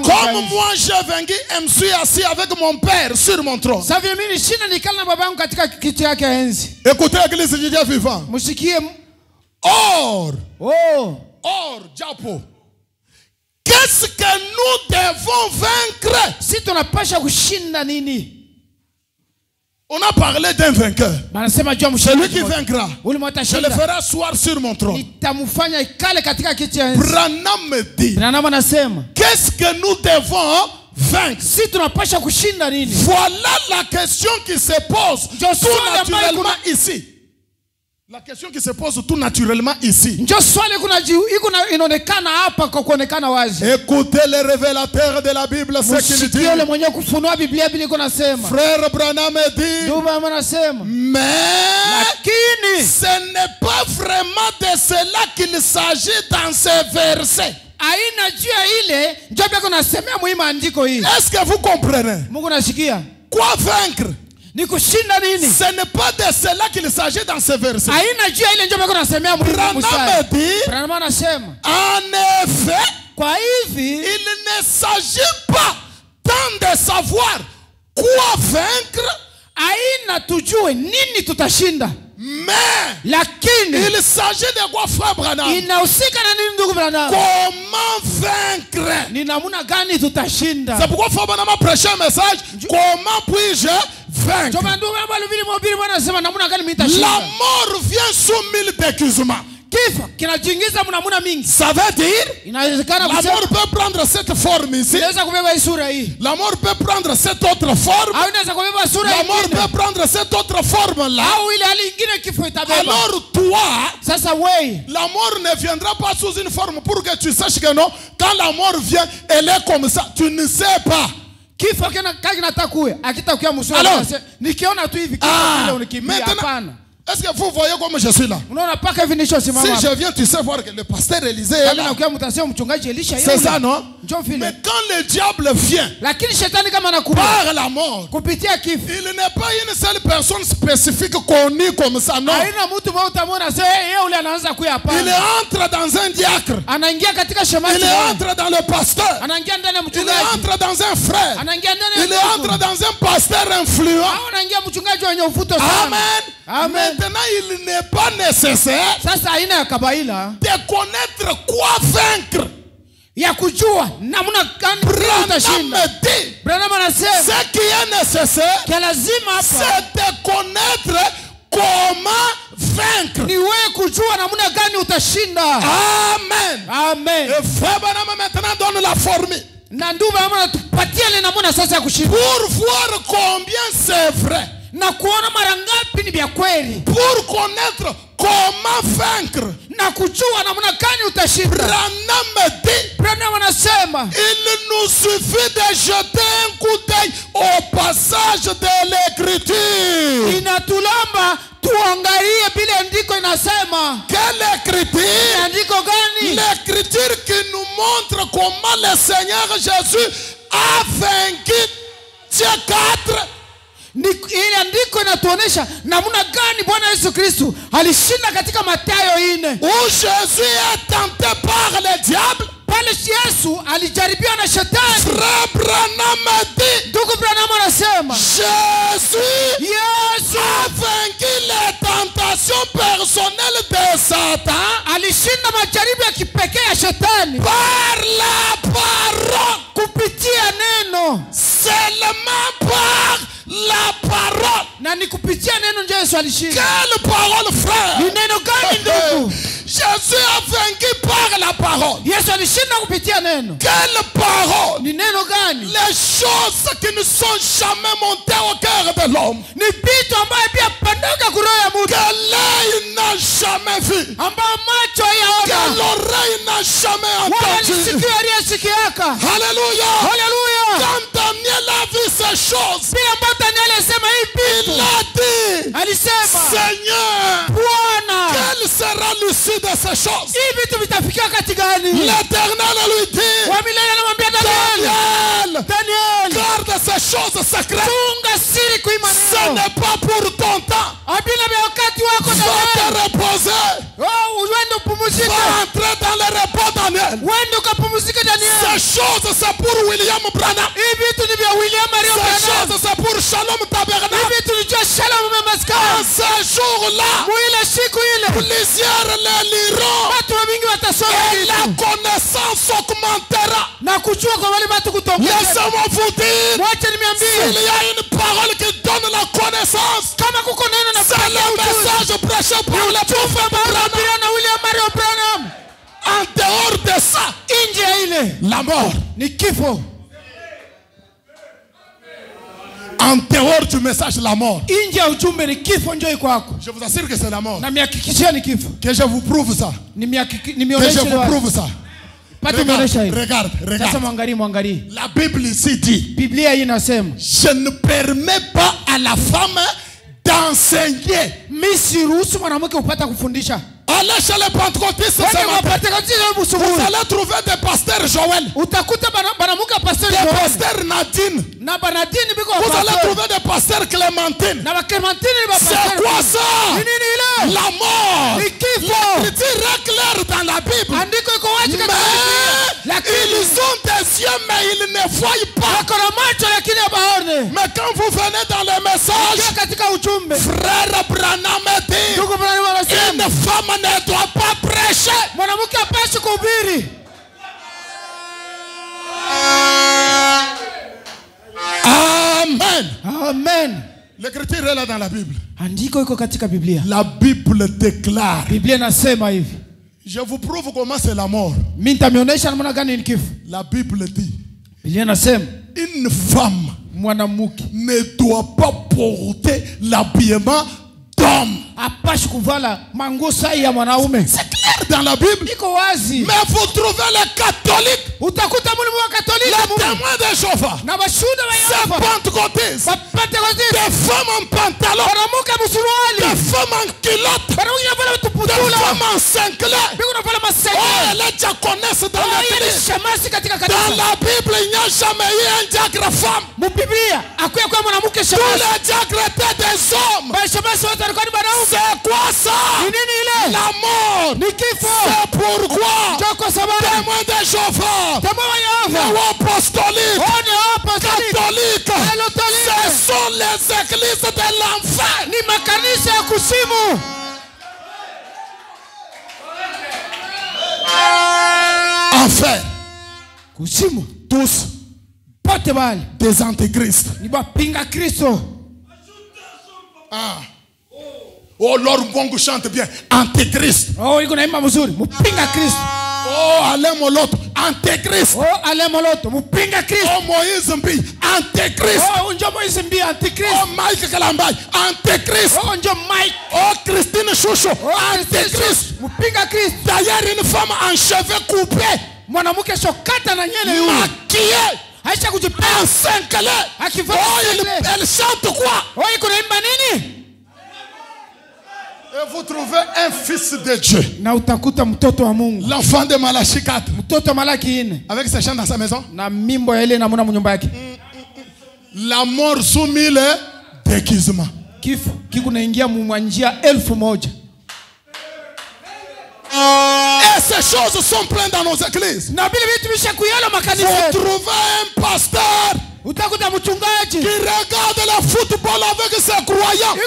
Comme moi j'ai vaincu et me suis assis avec mon Père sur mon trône. Écoutez l'église du Dieu vivant. Or, Diapo, qu'est-ce que nous devons vaincre? On a parlé d'un vainqueur. Celui qui vaincra, je le ferai asseoir sur mon trône. Branham me dit, qu'est-ce que nous devons vaincre? Voilà la question qui se pose tout naturellement ici. La question qui se pose tout naturellement ici. Écoutez les révélateurs de la Bible, ce qu'il dit. Frère Branham dit, mais ce n'est pas vraiment de cela qu'il s'agit dans ces versets. Est-ce que vous comprenez? Quoi vaincre? Ce n'est pas de cela qu'il s'agit dans ce verset. Branham dit, en effet, il ne s'agit pas tant de savoir quoi vaincre, mais il s'agit de quoi, frère Branham? Comment vaincre? C'est pourquoi frère Branham a prêché un message. Comment puis-je vaincre? La mort vient sous 1000 déguisements. Ça veut dire, la mort peut prendre cette forme ici. La mort peut prendre cette autre forme. La mort peut prendre cette autre forme là. Alors toi, la mort ne viendra pas sous une forme pour que tu saches que non, quand la mort vient, elle est comme ça. Tu ne sais pas. Alors, maintenant, est-ce que vous voyez comme je suis là? Si je viens, tu sais voir que le pasteur Élisée est là. C'est ça, non? Mais quand le diable vient par la mort, il n'est pas une seule personne spécifique connue comme ça, non? Il entre dans un diacre. Il entre dans le pasteur. Il entre dans un frère. Il entre dans un pasteur influent. Amen. Maintenant, il n'est pas nécessaire de connaître quoi vaincre. Branham me dit, ce qui est nécessaire, c'est de connaître comment vaincre. Amen. Et frère Branham maintenant donne la formule. Pour voir combien c'est vrai. Pour connaître comment vaincre. Branham me dit, il nous suffit de jeter un coup d'œil au passage de l'écriture. Quelle écriture? L'écriture qui nous montre comment le Seigneur Jésus a vaincu Dieu 4. Ile andiko inatuonesha namna gani Bwana Yesu Kristo alishinda katika Mathayo 4. Où Jésus est tenté par le diable. pale Yesu alijaribiwa na shetani. Frère Branham a dit, Ndugu Branham anasema Jésus Yesu a vaincu les tentations personnelles de Satan alishinda majaribu ya kipekee ya shetani par la parole. kupitia neno. Seulement par la parole. Na ni kupitia neno ndio Yesu alishinda. Quelle parole, frère? Ni neno gani ndugu? Jésus a vaincu par la parole. Yesu alishinda kupitia neno. Quelle parole? Ni neno gani? Les choses qui ne sont jamais montées au cœur de l'homme, Ni vitu ambaye pia pandoka kuroho ya mtu, que l'œil n'a jamais vu, ambao macho que hayaona l'oreille n'a jamais wala entendu. sikio aliyesikiaka. Alléluia. Haleluya. Quand Daniel a vu ces choses, Pia ambapo Daniel alisema hii il vitu, a dit, alisema Seigneur, Bwana, quelle sera l'issue de ces choses? hii vitu vitafikia kati gani? L'Éternel lui dit, Wa milele anamwambia Daniel, Daniel, Daniel, garde ces choses secrètes. funga siri kuima Ce neno. n'est pas pour ton temps. Abina vya wakati wako Va te Daniel. reposer. Uende upumzike. Va entrer dans le repos, Daniel. Uende ukapumzike Daniel. Ces choses, c'est pour William Branham. Hii vitu ni vya William Mario Ces Branham. choses, c'est pour Shalom Hii Tabernacle. vitu ni jua Shalom En Memaskani. ce jour-là, Mwile siku ile plusieurs les liront watu wengi watasoma et la vitu connaissance augmentera. na kujua kwa wale watu kutoka. Laissez-moi vous dire, Mwache s'il niambie, y a une parole qui donne la connaissance, kama kuko neno na c'est le message prêché par le prophète Branham. Biblia na William Mario Branham. En dehors de ça, Nje ya ile la mort. ni kifo. En dehors du message, la mort. Nje ya ujumbe ni kifo, njoo iko kwako. Je vous assure que c'est la mort. Na mihakikishia ni kifo. Que je vous prouve ça. Que je Nimeonyesha vous prouve ça. Pati muonesha hivi. Regarde, Sasa regarde. mwangalie. La Bible ici dit, Biblia hii inasema, je ne permets pas à la femme d'enseigner. mimi siruhusu mwanamke kupata kufundisha. Allez chez les pentecôtistes ce matin. Vous allez trouver des pasteurs Joël, Utakuta banamuka pastor des Joel pasteurs Nadine. na banadini biko Vous allez pastor trouver des pasteurs Clémentine. na Clémentine ba pastor. C'est quoi ça? Ni nini ile? La mort. Ni kifo. L'écriture est claire dans la Bible. Andiko iko wazi katika Mais ils ont des yeux, mais ils ne voient pas. Kuna macho lakini hawaone. Mais quand vous venez dans le message, Katika ujumbe frère Branham dit, ndugu Branham anasema une femme ne doit pas prêcher. mwanamke hapaswi kuhubiri. Amen. Amen. L'écriture est là dans la Bible. Andiko iko katika Biblia. La Bible déclare. Biblia inasema hivi. Je vous prouve comment c'est la mort. Mimi nitamuonesha namna gani ni kifo. La Bible dit, Biblia inasema une femme mwanamke ne doit pas porter l'habillement d'homme. hapaswi kuvala manguo sahihi ya mwanaume. C'est clair dans la Bible. Iko wazi. Mais vous trouvez les catholiques, Utakuta mlimu wa Katoliki les témoins de Jéhovah, na bashuhuda wa ces Yehova. pentecôtistes, Pentecoste. des femmes en pantalon, Mwanamke msuruali. des femmes en culotte, Mwanamke anavala des tuputula. femmes en cinglé. Biko anavala Oh, masenge. les diaconesses dans Ile ni l'église. shamasi katika Dans kanisa. la Bible, il n'y a jamais eu un diacre femme. Mubiblia akuya kwa mwanamke Tous shamasi. les diacres étaient des hommes. Ba shamasi wote walikuwa ni wanaume. C'est quoi ça? Ni nini ile? La mort. Ni kifo. C'est pourquoi Ndio kwa sababu témoins de Jéhovah, Temo wa Yehova. néo-apostoliques, One apostolic. catholiques, Catholique. ce sont les églises de l'enfer. Ni makanisa ya kusimu. Enfer. Kusimu. Tous Pote bali. des antéchrists. Ni bapinga Kristo. Ah. Oh, Lord Mungu chante bien. Antéchrist. Oh, iko naimba mzuri. Mupinga Kristo. Oh, Alain Moloto. Antéchrist. Oh, ale moloto. Mupinga Kristo. Oh, Moïse Mbi. Antéchrist. Oh, unjo Moise mbi antikrist. Oh, Mike Kalambay. Antéchrist. Oh, unjo Mike. Oh, Christine Chouchou. Oh, Antéchrist. Mupinga Kristo. D'ailleurs, une femme en cheveux coupés, Mwanamke shokata na nyele yule. maquillée, Aisha kujipanga. en cinglé. Akivaa Oh, cinglé. elle chante quoi? Oh, iko naimba nini? Et vous trouvez un fils de Dieu, Na utakuta mtoto wa Mungu. l'enfant de Malachie 4, Mtoto wa Malaki 4. avec ses chants dans sa maison. Na mimbo ya ile namuna mnyumba yake. La mort soumis le déguisement. Kifo kiko naingia mu njia 1000. Et ces choses sont pleines dans nos églises. Vous trouvez un pasteur qui regarde le football avec ses croyants. Un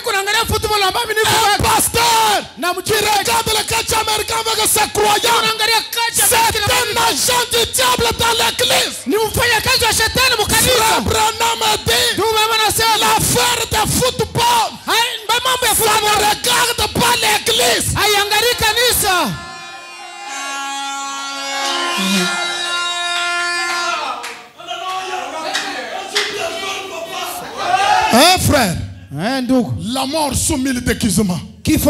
pasteur qui regarde le catch américain avec ses croyants. C'est un agent du diable dans l'église. Frère Branham a dit l'affaire de football, ça ne regarde pas l'église. Hein, frère? La mort soumise le déguisement. Et il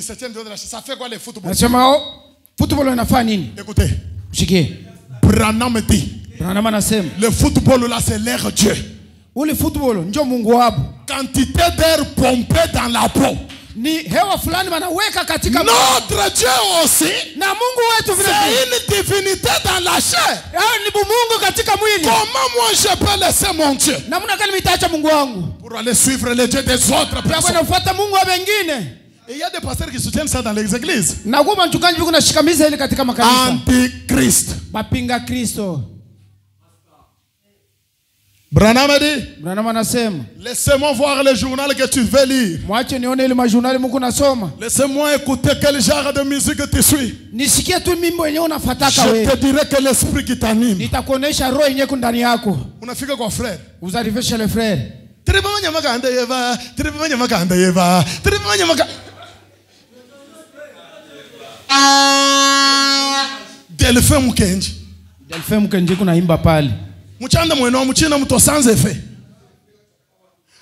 se tient de la chaise. Ça fait quoi les footballs? Écoutez. Branham dit. Le football là, c'est l'air Dieu. Quantité d'air pompé dans la peau. Notre Dieu aussi, c'est une divinité dans la chair. Comment moi je peux laisser mon Dieu pour aller suivre les dieux des autres personnes? Et il y a des pasteurs qui soutiennent ça dans les églises. Antichrist. Branham a dit, laissez-moi voir le journal que tu veux lire. Laissez-moi écouter quel genre de musique tu suis. Je te dirai que l'esprit qui t'anime. On a fait quoi, frère? Vous arrivez chez le frère. Delphin Mukenji. Delphin Mukenji kunaimba pale. Muchanda mweno muchina mto sans effet.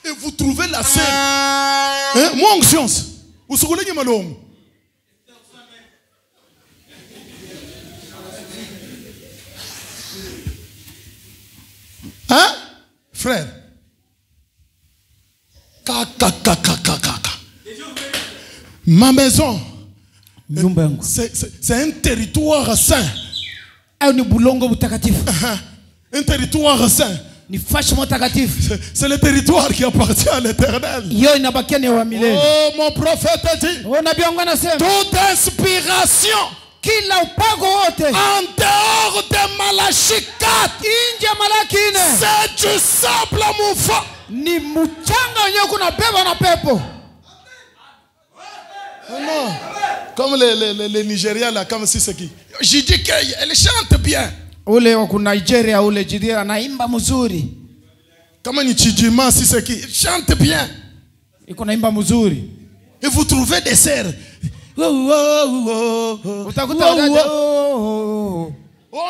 Et vous trouvez la scène. Hein? Moi conscience. Vous souvenez de malom. Hein? Frère. Ma maison. C'est un territoire saint. Un territoire saint. C'est le territoire qui appartient à l'Éternel. Oh, mon prophète a dit, toute inspiration en dehors de Malachie 4, c'est du sable mouvant. Non. Comme les Nigériens là, comme si c'est qui. J'ai dit qu'elle chante bien. Comme ni Chidima si c'est qui. Chante bien. Et vous trouvez des sœurs. Oh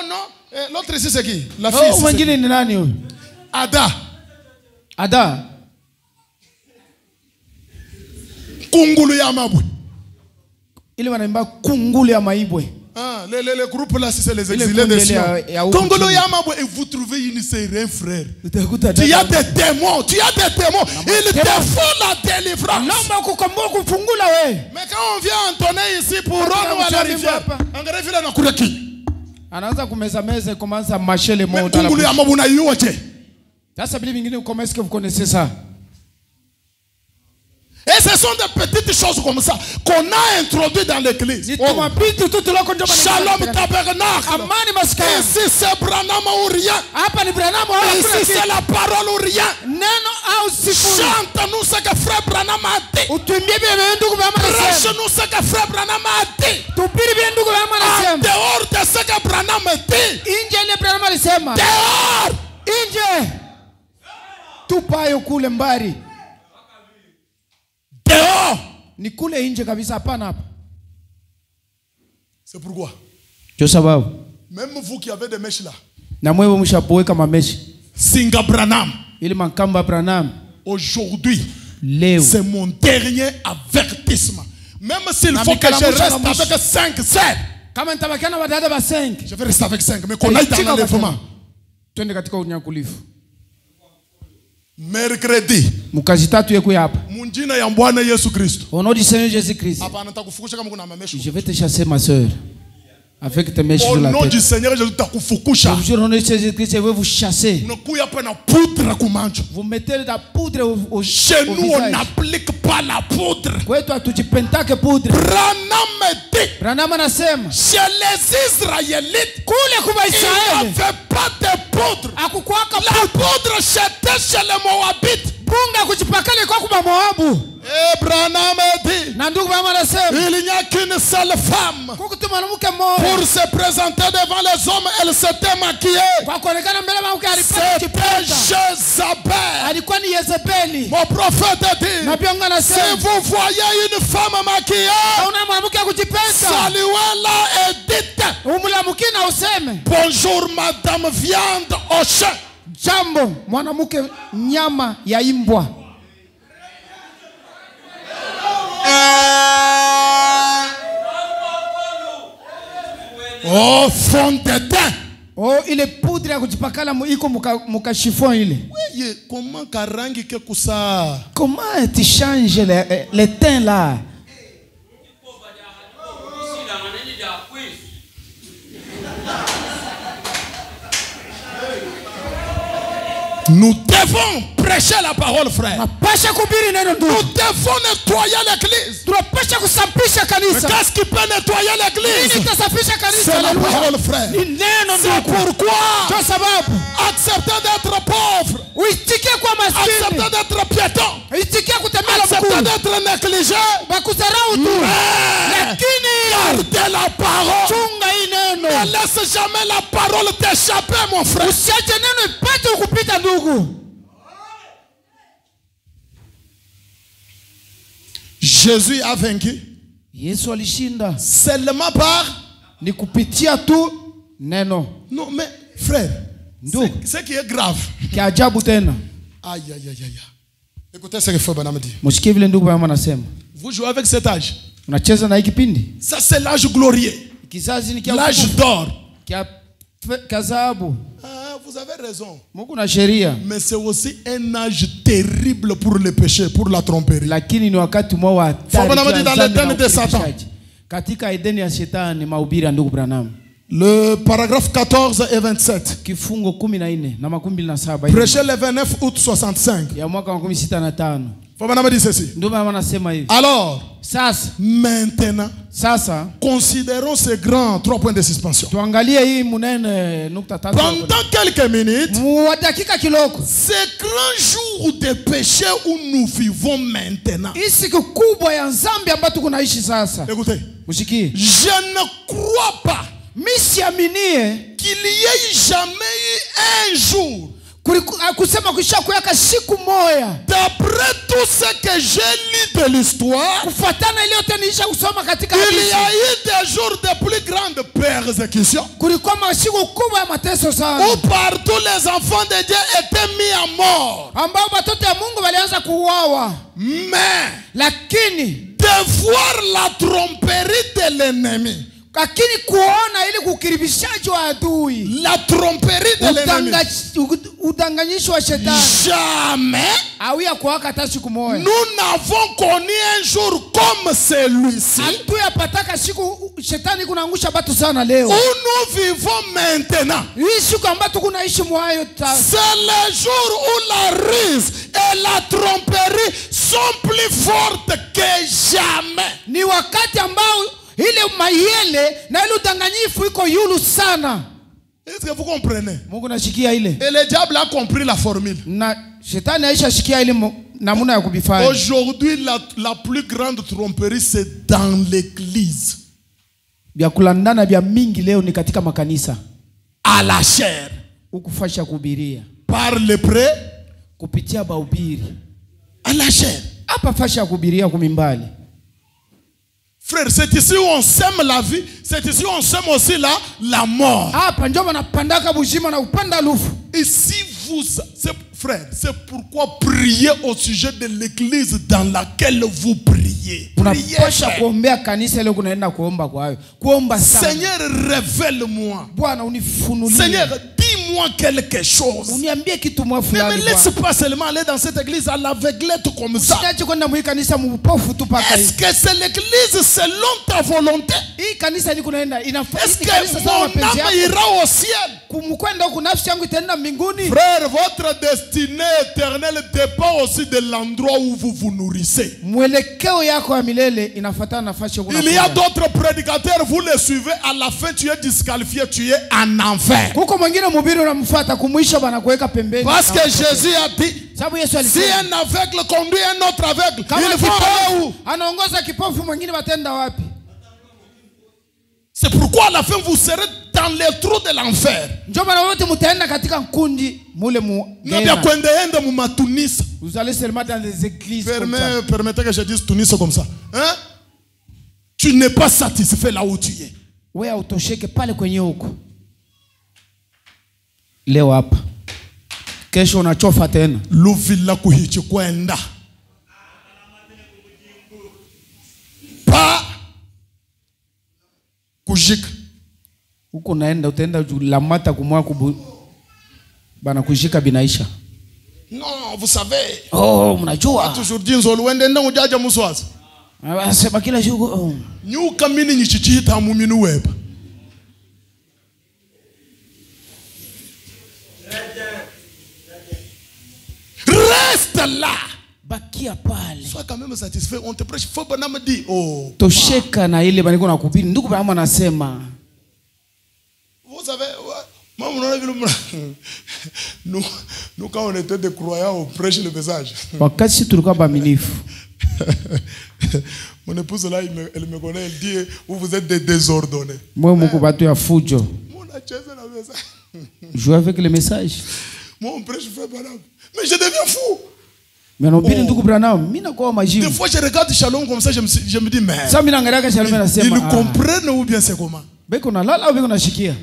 non. L'autre ici c'est qui? La fille. Ada. Kungulu ya mabwe. Ah, les groupes là, c'est les exilés de Sion. Kungulu ya mabwe, et vous trouvez une série, frère. Tu as des démons, Il te faut la délivrance. Mais quand on vient entonner ici pour rendre à la rivière, on arrive là dans Kureki. Anaanza kumeza commence à mâcher les mots. Kungulu ya mabwe na yote. Sasa bili vingine comment est-ce que vous connaissez ça? Et ce sont des petites choses comme ça qu'on a introduites dans l'église. Shalom tabernacle. Ici c'est Branham ou rien. Ici c'est la parole ou rien. Chante-nous ce que frère Branham a dit. Prêche-nous ce que frère Branham a dit. En dehors de ce que Branham a dit. Dehors. Tupayo kule mbari. Dehors. Ni kule nje kabisa hapana hapa. C'est pourquoi. Ndio sababu. Même vous qui avez des mèches là. Na mwewe mshapoweka mameshi. Singa Branham. Ili mankamba Branham. Aujourd'hui. Leo. C'est mon dernier avertissement. Même s'il faut que je reste avec 5 sœurs. Kama nitabakiana wadada ba 5. Je vais rester avec 5 mais qu'on aille dans l'enlèvement. Twende katika unyakulifu. Mercredi. Mukazi tatu yeku hapa. Munjina ya Bwana Yesu Kristo. Au nom du Seigneur Jésus-Christ. Hapa nataka kufukusha kama kuna mamesho. Je vais te chasser ma sœur. avec tes mèches au sur la nom tête. du Seigneur Jésus, takufukusha. Je vous jure, Jésus-Christ, je vais vous chasser. Unakuya hapa na poudre kumanjo. Vous mettez de la poudre au Chez nous, visage. on n'applique pas la poudre. Kwetu hatujipentake poudre. Branham dit, Branham anasema chez les Israélites, kule kwa il n'y Israeli avait pas de poudre. hakukuwaka La poudre c'était chez les Moabites. bunga kujipakana kwa kwa Moabu. Et Branham dit, Na ndugu Branham anasema il n'y a qu'une seule femme. kukutu mwanamke mmoja Pour se présenter devant les hommes, elle s'était maquillée. kwa kuonekana mbele mwanamke alipaka C'était kipenda. Jézabel. Alikuwa ni Yezebeli. Mon prophète dit, Na pia si anasema vous voyez une femme maquillée, una mwanamke akujipenda. saluez-la et dites, Umlamukina useme bonjour madame viande au chien. jambo mwanamke nyama ya imbwa. Oh, fond de teint. Oh, ile poudre ya kujipakala iko muka chiffon ile. Oui, comment karangi ke kusa? Comment tu changes les teints là? Nous devons prêcher la parole, frère. Napasha kuhubiri neno Nous ndugu. devons nettoyer l'église. Tunapasha kusafisha Mais kanisa. qu'est-ce qui peut nettoyer l'église? Nini itasafisha kanisa? C'est la Haleluya. parole, frère. Ni neno C'est ndugu. pourquoi Kwa sababu accepter d'être pauvre, uitikie kwa maskini. accepter d'être piéton, Uitikie kutembea na accepter mkuu. d'être négligé, Bakudharau tu. Lakini garder la parole. chunga hii neno. Ne laisse jamais la parole t'échapper, mon frère. Usiache neno ipate kupita ndugu. Jésus a vaincu Yesu alishinda. seulement par... Ni kupitia tu neno. Non, mais frère, Ndugu. ce qui est grave. Kiajabu tena. Aïe, aïe, aïe, aïe. Écoutez ce que Frère Branham dit. Msikie vile ndugu Branham anasema. Vous jouez avec cet âge. Unacheza na hiki kipindi. Ça, c'est l'âge glorieux. Kizazi ni kia L'âge d'or. kia dhahabu. Ah, vous avez raison. Mungu na sheria. Mais c'est aussi un âge terrible pour le péché, pour la tromperie. Lakini ni wakati mwa wa hatari. Frère Branham dit dans l'Éden de Satan. Katika Edeni ya Shetani mahubiri ya ndugu Branham. Le paragraphe 14 et 27. Kifungo 14 na 27. Prêché le 29 août 65. Ya mwaka 65. Frère Branham dit ceci. Ndugu Branham anasema hivi. Alors, Sasa maintenant, considérons ces grands 3 points de suspension. tuangalie hii munene nukta tatu. Pendant quelques minutes, Mu dakika kiloko. ces grands jours de péché où nous vivons maintenant. Hii siku kubwa ya dhambi ambayo tunaishi sasa. Écoutez, Msikie. je ne crois pas Misiaminie qu'il y ait jamais eu un jour, kusema kisha kuweka siku moja. d'après tout ce que j'ai lu de l'histoire, Kufuatana ile yote nilisha kusoma katika il y hadithi. a eu des jours de plus grande persécution Kulikuwa masiku kubwa ya mateso sana. où partout les enfants de Dieu étaient mis à mort. Ambao watoto ya Mungu walianza kuuawa. Mais Lakini de voir la tromperie de l'ennemi, lakini kuona ile kukiribishaji wa adui. la tromperie de l'ennemi, Udanganyishi wa shetani. jamais Hauya kuwaka hata siku moja. nous n'avons connu un jour comme celui-ci Hatuyapataka siku shetani kunaangusha batu sana leo. où nous vivons maintenant. Hii siku ambayo tunaishi mwayo C'est le jour où la ruse et la tromperie sont plus fortes que jamais. ni wakati ambao ile mayele na ile udanganyifu iko yulu sana. Est-ce que vous comprenez? Mungu nashikia ile. Et le diable a compris la formule. Na shetani aisha shikia ile namuna ya kubifanya. Aujourd'hui, la plus grande tromperie, c'est dans l'église. Bya kulandana bya mingi leo ni katika makanisa. À la chair. Ukufasha kuhubiria. Par le prêt. Kupitia bahubiri. À la chair. Hapa fasha kuhubiria kumimbali. Frère, c'est ici où on sème la vie. C'est ici où on sème aussi la mort. Hapa ndio wanapandaka bujima na upanda lufu. Ici, frère, c'est pourquoi prier au sujet de l'église dans laquelle vous priez. Unapasha kuombea kanisa ile kunaenda kuomba kwa hayo. Kuomba sana. Seigneur, révèle-moi. Bwana unifunulie. Seigneur, dis-moi quelque chose. Uniambie kitu mwa Ne fulani. me laisse pas seulement aller dans cette église à l'aveuglette comme ça. Usiache kwenda mwi kanisa mupofu tu paka Est-ce hivi. que c'est l'église selon ta volonté? Hii kanisa ni kunaenda inafanya est-ce que mon âme ira au ciel? Kumkwenda huko nafsi yangu itaenda mbinguni. Frère, votre destinée éternelle dépend aussi de l'endroit où vous vous nourrissez. Mwelekeo yako ya milele inafuatana na nafasi yako. Il y a d'autres prédicateurs, vous les suivez, à la fin tu es disqualifié, tu es en enfer. Huko mwingine mhubiri unamfuata kumwisho bana kuweka pembeni. Parce que Jésus a dit, si un aveugle conduit un autre aveugle, il va aller où? Anaongoza kipofu mwingine watenda wapi? C'est pourquoi à la fin vous serez dans les trous de l'enfer. Vous allez seulement dans les églises. Permettez que je dise Tunis comme ça. Hein? Tu n'es pas satisfait là où tu es. Leo hapa. Kesho unachofa tena. Luvila kuhichi kwenda. Pa kujika. Huko naenda utaenda lamata kumwa bana kujika binaisha. Non, vous savez. Oh, mnajua. Toujours dit nzolo wende nda ujaja muswazi. Anasema kila siku. Nyuka mini nyichichita muminu weba. Reste là. Bakia pale. Sois quand même satisfait. On te prêche. Faut pas me dire. Oh. Tosheka na ile baniko na kuhubiri. Ndugu bama anasema. Vous savez, nous quand on était des croyants, on prêche le message. Wakati tulikuwa baaminifu. Mon épouse là, elle me connaît, elle dit vous êtes des désordonnés. Moi moko batu ya fujo. Mon achèze la message. Joue avec le message. Moi on prêche frère Branham. Mais je deviens fou. Mais non pili ndugu Branham, mimi nakuwa majibu. Des fois je regarde Shalom comme ça, je me dis mais. Ça mimi naangalia Shalom nasema. Ils comprennent ou bien c'est comment? Beko na lala ou beko na shikia.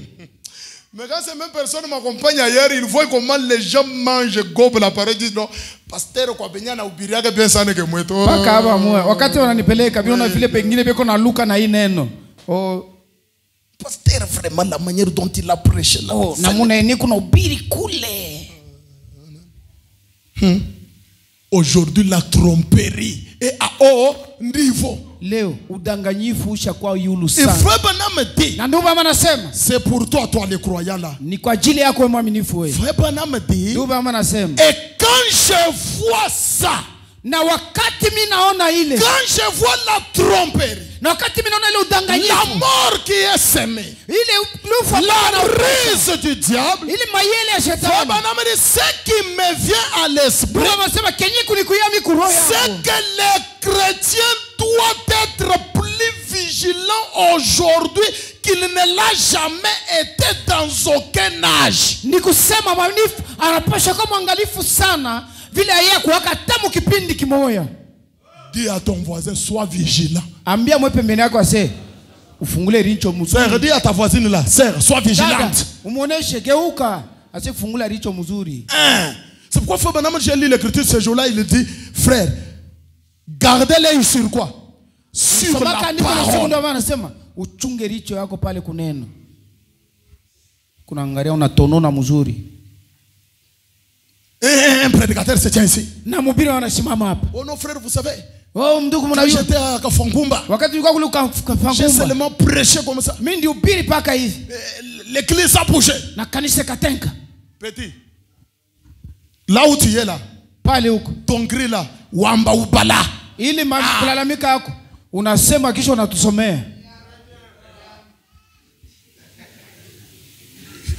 Mais quand ces mêmes personnes m'accompagnent ailleurs, ils voient comment les gens mangent, gobent la parole, disent non, pasteur kwa benya na ubiriaga bien sana ke mweto. Paka hapa mwa, wakati wananipeleka biona vile pengine beko na luka na hii neno. Oh, pasteur vraiment la manière dont il a prêché là. Oh, na muna ni kuna ubiri kule. Aujourd'hui la tromperie est à haut niveau. Leo udanganyifu ushakuwa yulu sana. Et frère Branham dit, na ndugu baba anasema, c'est pour toi les croyants là. Ni kwa ajili yako wewe mwaminifu wewe. Frère Branham dit, ndugu baba anasema, et quand je vois ça, na wakati mimi naona ile, quand je vois la tromperie, na wakati mimi naona ile udanganyifu, la mort qui est semée, ile lufa, la ruse du diable, ile mayele ya shetani. Frère Branham dit, ce qui me vient à l'esprit, c'est que les chrétiens doivent être plus vigilants aujourd'hui qu'il ne l'a jamais été dans aucun âge. Ni kusema mwaminifu anapaswa kama mwangalifu sana vile yeye kuwaka tamu kipindi kimoja. Dis à ton voisin, sois vigilant. Ambia mwe pembeni yako ase ufungule richo mzuri. Sœur, dis à ta voisine là, sœur, sois vigilante. Umuoneshe geuka ase kufungula richo mzuri. C'est pourquoi Frère Branham, j'ai lu l'écriture ce jour-là, il dit, frère, gardez l'œil sur quoi? Sur la parole. Uchunge richo yako pale kuneno. Kunaangalia unatonona mzuri. Un prédicateur se tient ici. Na mhubiri anasimama hapa. Oh non frère, vous savez. Oh ndugu mnajua. J'étais à Kafangumba. Wakati nilikuwa kule Kafangumba. J'ai seulement prêché comme ça. Mimi ndio hubiri paka hivi. L'église a bougé. Na kanisa katenka. Petit. Là où tu es là. Pale huko. Ton cri là. Wamba ubala. Ili kulalamika yako. Unasema kisha unatusomea.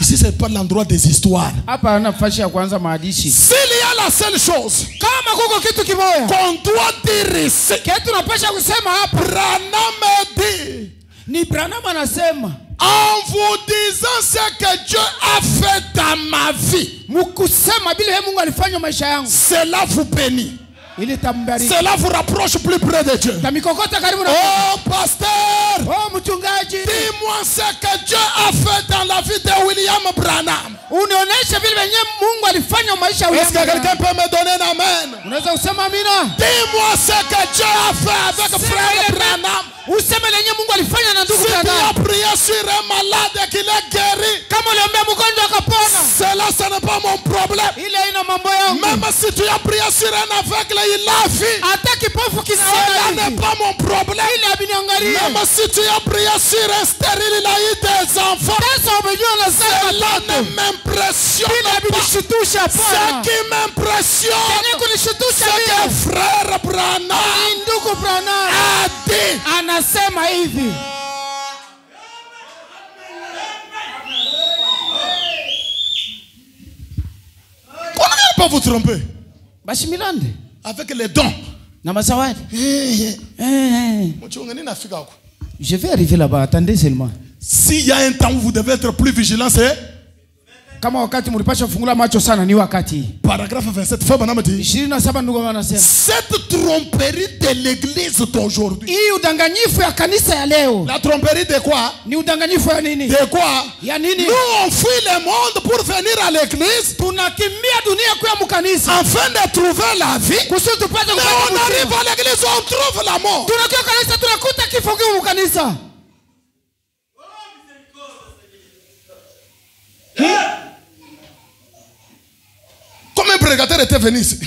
Ici c'est pas l'endroit des histoires. Hapa nafasi ya kwanza maadishi. S'il y a la seule chose kama kuko kitu kimoja qu'on doit dire ici, kitu tunapaswa kusema hapa, Branham dit, ni Branham anasema, en vous disant ce que Dieu a fait dans ma vie, mkusema bila Mungu alifanya maisha yangu, cela vous bénit. Cela vous rapproche plus près de Dieu. Oh pasteur, oh mchungaji, dis-moi ce que Dieu a fait dans la vie de William Branham. Est-ce que quelqu'un peut me donner un amen? Dis-moi ce que Dieu a fait avec frère Branham. Si tu as prié sur un malade qu'il est guéri, Cela, ce n'est pas mon problème. Même si tu as prié sur un aveugle, il a vu. Cela n'est pas mon problème. Même si tu as prié sur un stérile, il a eu des enfants. Cela ne m'impressionne pas. Ce qui m'impressionne, c'est que frère Branham a dit. Pas vous tromper. Avec les dons. Je vais arriver là-bas, attendez seulement. S'il y a un temps où vous devez être plus vigilant, c'est Paragraphe 27. Cette tromperie de l'église d'aujourd'hui. La tromperie de quoi? De quoi? Nous on fuit le monde pour venir à l'église afin de trouver la vie. Mais on arrive à l'église, on trouve la mort. Comme un prédicateur était venu ici.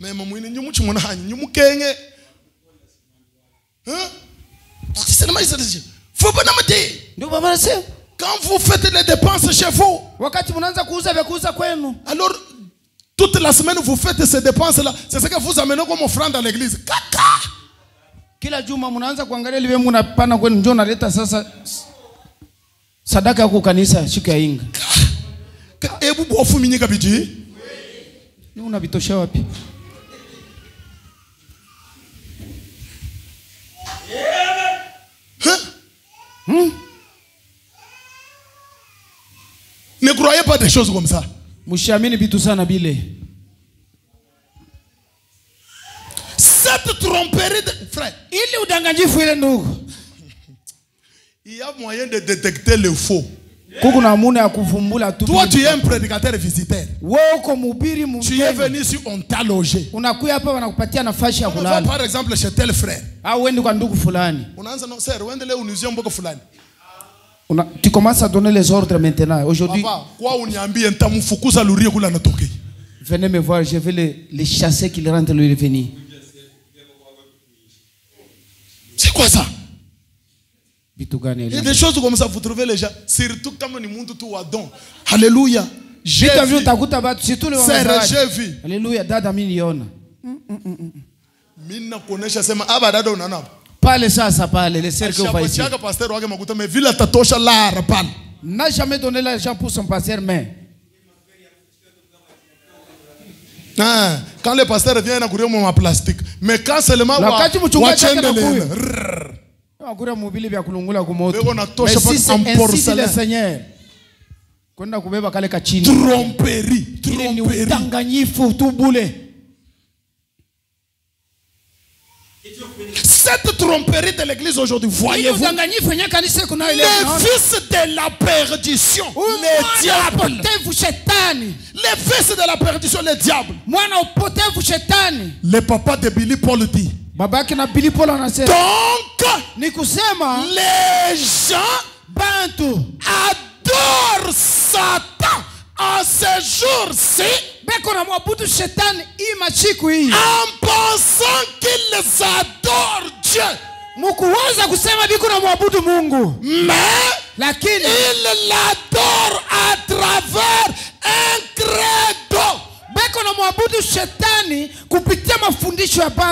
Mais quand vous faites les dépenses chez vous, alors toute la semaine vous faites ces dépenses là, c'est ce que vous amenez comme offrande à l'église. Sadaka yako kanisa siku ya Inga. Ebu bofu minyika biji. Ni unabitosha wapi? Ne croyez pas des choses comme ça. Mushiamini bitu sana bile. Cette tromperie de frère, ili udanganyifu ile ndugu. Il y a moyen de détecter le faux. Toi, tu es un prédicateur visiteur. Tu es venu ici, on t'a logé. On va par exemple chez tel frère. Tu commences à donner les ordres maintenant. Aujourd'hui, venez me voir, je vais les chasser qu'ils rentrent le revenir. C'est quoi ça? Il y a des choses comme ça, vous trouvez les gens, surtout quand on est monde tout à don. Alléluia. J'ai vu. Alléluia. Dada miliona. Mina konesha sema abadada unana. Parle ça parle les cercles va ici. Pasteur wake makuta mais vila tatosha la parle. N'a jamais donné l'argent pour son pasteur mais quand le pasteur vient na courir mon plastique, mais quand seulement wa chende tromperie. Cette tromperie de l'église aujourd'hui, voyez-vous, les fils de la perdition, les diables, les fils de la perdition, les diables, le papa de Billy Paul dit. Donc, les gens adorent Satan en ce jour-ci en pensant qu'ils adorent Dieu. Mais ils l'adorent à travers un credo.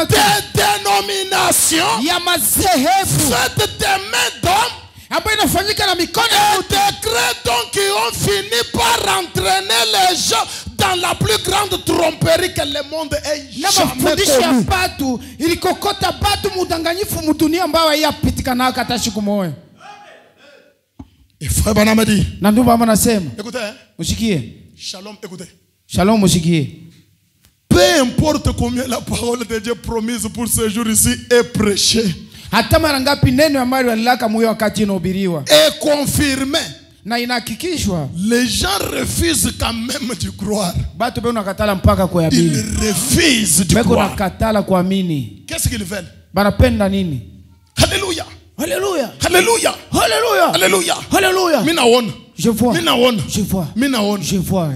Des dénominations faites des mains d'hommes et des credos qui ont fini par entraîner les gens dans la plus grande tromperie que le monde ait jamais connue. Et frère Branham dit, écoutez, shalom, écoutez. Shalom musikie. Peu importe combien la parole de Dieu promise pour ce jour ici est prêchée. Hata mara ngapi neno ambalo alilaka moyo wakati inahubiriwa. Et confirmé. Na inahakikishwa. Les gens refusent quand même de croire. Batu bado nakatala mpaka kuamini. Ils refusent de croire. Bado nakatala kuamini. Qu'est-ce qu'ils veulent? Banapenda nini? Alléluia. Alléluia. Alléluia. Alléluia. Alléluia. Alléluia. Mina wona. Je vois. Je vois. Je vois.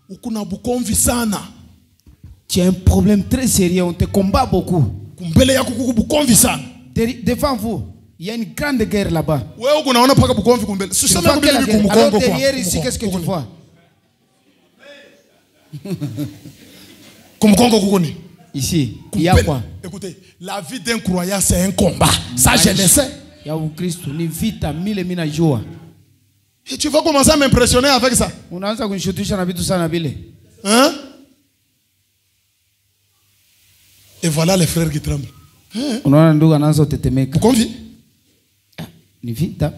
Ukuna bukomvi sana. Tu as un problème très sérieux, on te combat beaucoup. Kumbele yako kuku bukomvi sana. Devant vous, il y a une grande guerre là-bas. Wewe unaona paka bukomvi kumbele. Alors derrière ici, qu'est-ce que tu vois? Kumukongo kukuni. Ici, il y a quoi? Écoutez, la vie d'un croyant c'est un combat. Ça je le sais. Il y a Christ, ni vita mille mina joa. Et tu vas commencer à m'impressionner avec ça. Unaanza kunishutisha na vitu sana vile. Hein? Et voilà les frères qui tremblent. Unaona ndugu anaanza kutetemeka. Bukomvi? Ni vita.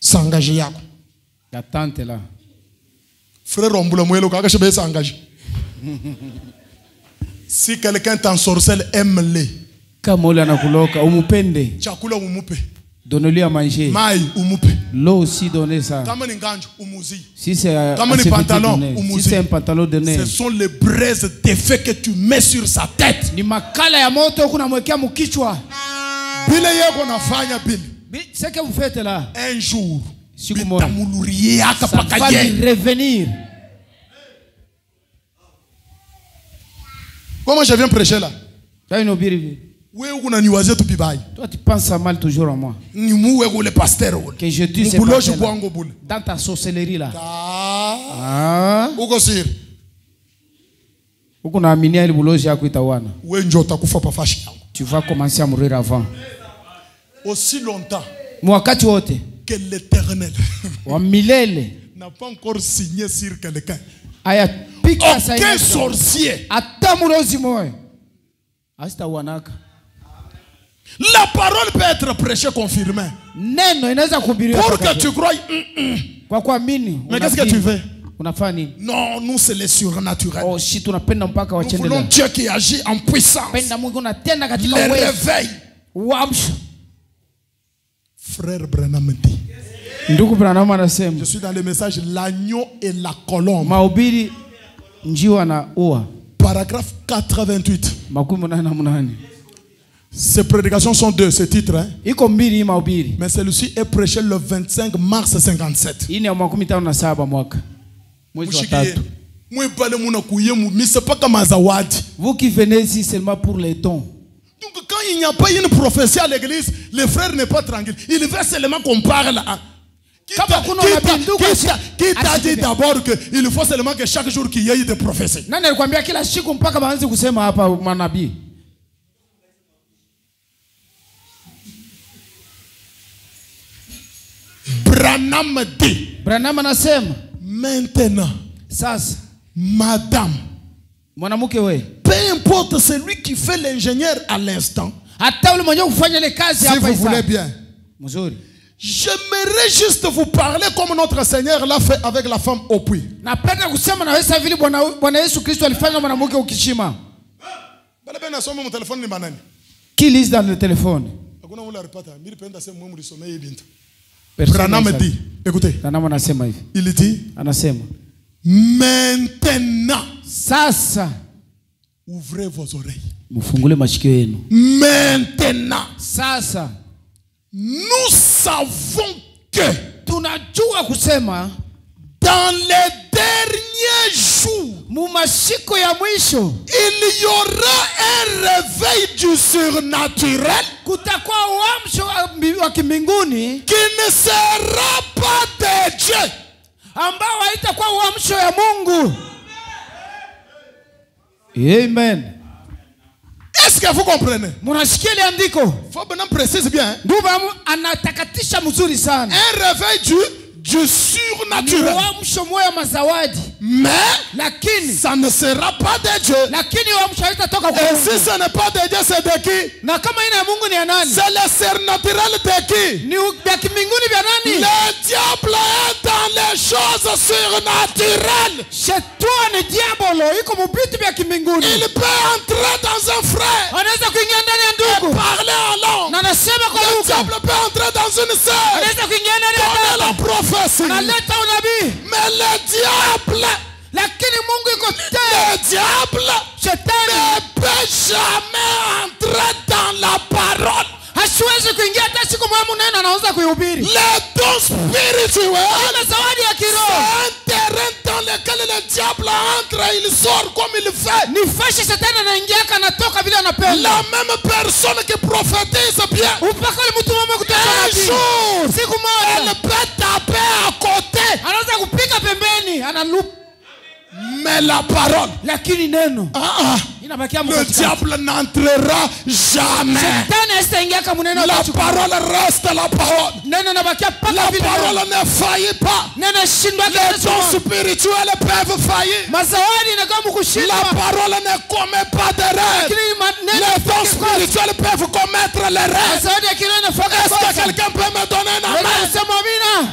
S'engager yako. La tante là. Frère Ombula Mwelo kaka shebe s'engager. Si quelqu'un t'ensorcelle, aime-le. Kama ule anakuloka, umupende. Chakula umupe. Donne-lui à manger. Mai umupe. L'eau aussi donner ça. Kama ni nganjo umuzi. Si c'est Kama ni pantalon umuzi. Si c'est un pantalon donné. Ce sont les braises d'effet que tu mets sur sa tête. Ni makala ya moto kunamwekea mkichwa. Bile yako nafanya bile. Ce que vous faites là. Un jour. Siku moja. Ça va lui revenir. Comment je viens prêcher là? Toi tu penses à mal toujours à moi. Que je tue ces parcelles dans ta sorcellerie là. Tu vas commencer à mourir avant. Aussi longtemps que l'Éternel n'a pas encore signé sur quelqu'un. Aucun sorcier. La parole peut être prêchée confirmée. Pour que tu croies. Mais qu'est-ce que tu veux? Non, nous c'est les surnaturels. Nous voulons Dieu qui agit en puissance. Le réveil. Frère Branham dit. Je suis dans le message l'agneau et la colombe. Paragraphe 428. Ces prédications sont deux, ces titres. Hein? Mais celui-ci est prêché le 25 mars 57. Vous qui venez ici seulement pour les dons. Donc quand il n'y a pas une prophétie à l'église, le frère n'est pas tranquille. Il veut seulement qu'on parle. Qui t'a dit d'abord qu'il faut seulement que chaque jour qu'il y ait des prophéties? Branham dit. Maintenant, madame, peu importe celui qui fait l'ingénieur à l'instant, si vous voulez bien, j'aimerais juste vous parler comme notre Seigneur l'a fait avec la femme au puits. Qui lit dans le téléphone? Branham dit, écoutez, il dit, maintenant, ouvrez vos oreilles. Maintenant, nous savons que dans les derniers jours, il y aura un réveil du surnaturel qui ne sera pas de Dieu. Amen. Est-ce que vous comprenez? Faut bien préciser bien. Un réveil du surnaturel. Mais ça ne sera pas de Dieu. Et si ce n'est pas de Dieu, c'est de qui? C'est le surnaturel de qui? Le diable est dans les choses surnaturelles. Il peut entrer dans un frère et parler en langue. Le diable peut entrer dans une sœur et donner la prophétie. Mais le diable ne peut jamais entrer dans la parole hasiwezi kuingia hata siku moja mnene anaanza kuhubiri. Les dons spirituels, Ile zawadi ya kiroho, c'est un terrain dans lequel le diable entre et il sort comme il fait. ni fashi shetani anaingia anatoka vile anapenda. La même personne qui prophétise bien, Upaka ile mtu mmoja kutoka un nabii, jour, siku moja elle peut taper à côté. anaanza kupika pembeni, analupa. Mais la parole, Lakini neno inabakia le mkatikati. diable n'entrera jamais. Shetani asiingia kama neno La la parole reste la parole. neno inabakia paka La vile. parole ne faillit pas. Neno shindwa Les dons spirituels peuvent faillir. mazawadi na kama La kushindwa. parole ne commet pas d'erreur. Les dons spirituels peuvent commettre l'erreur. Mazawadi ya kiroho inafanya Est-ce que kosa. quelqu'un peut me donner un amen? Sema amina.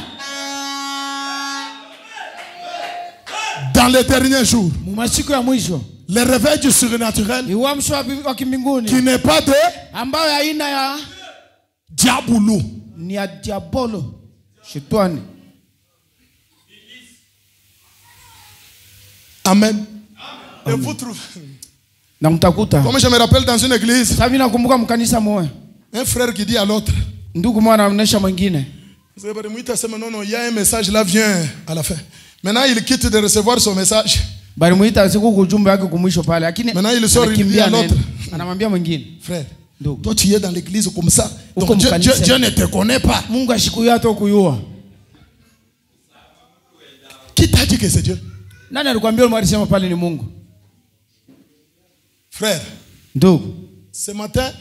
Dans les derniers jours, Mumasiku ya mwisho, le réveil du surnaturel ni uamsho wa kimbinguni qui n'est pas de ambayo aina ya diaboulou. ni ya diabolo, shetani. Amen. Et vous trouvez. Na mtakuta. Comme je me rappelle dans une église, Sasa mimi nakumbuka mkanisa moja. un frère qui dit à l'autre, Ndugu mwana anaonesha mwingine. non, il y a un message là, vient à la fin. Maintenant, il quitte de recevoir son message. Bali muita siku kujumbe wake kumwisho pale, lakini Maintenant, il sort, il dit à l'autre, anamwambia mwingine, frère, ndugu, toi tu es dans l'église comme ça. Uko Donc mkanisa. Dieu ne te connaît pas. Mungu ashikuya hata kuyua. Qui t'a dit que c'est Dieu? Nani alikwambia ulisema pale ni Mungu? Frère, Ndugu, ce matin,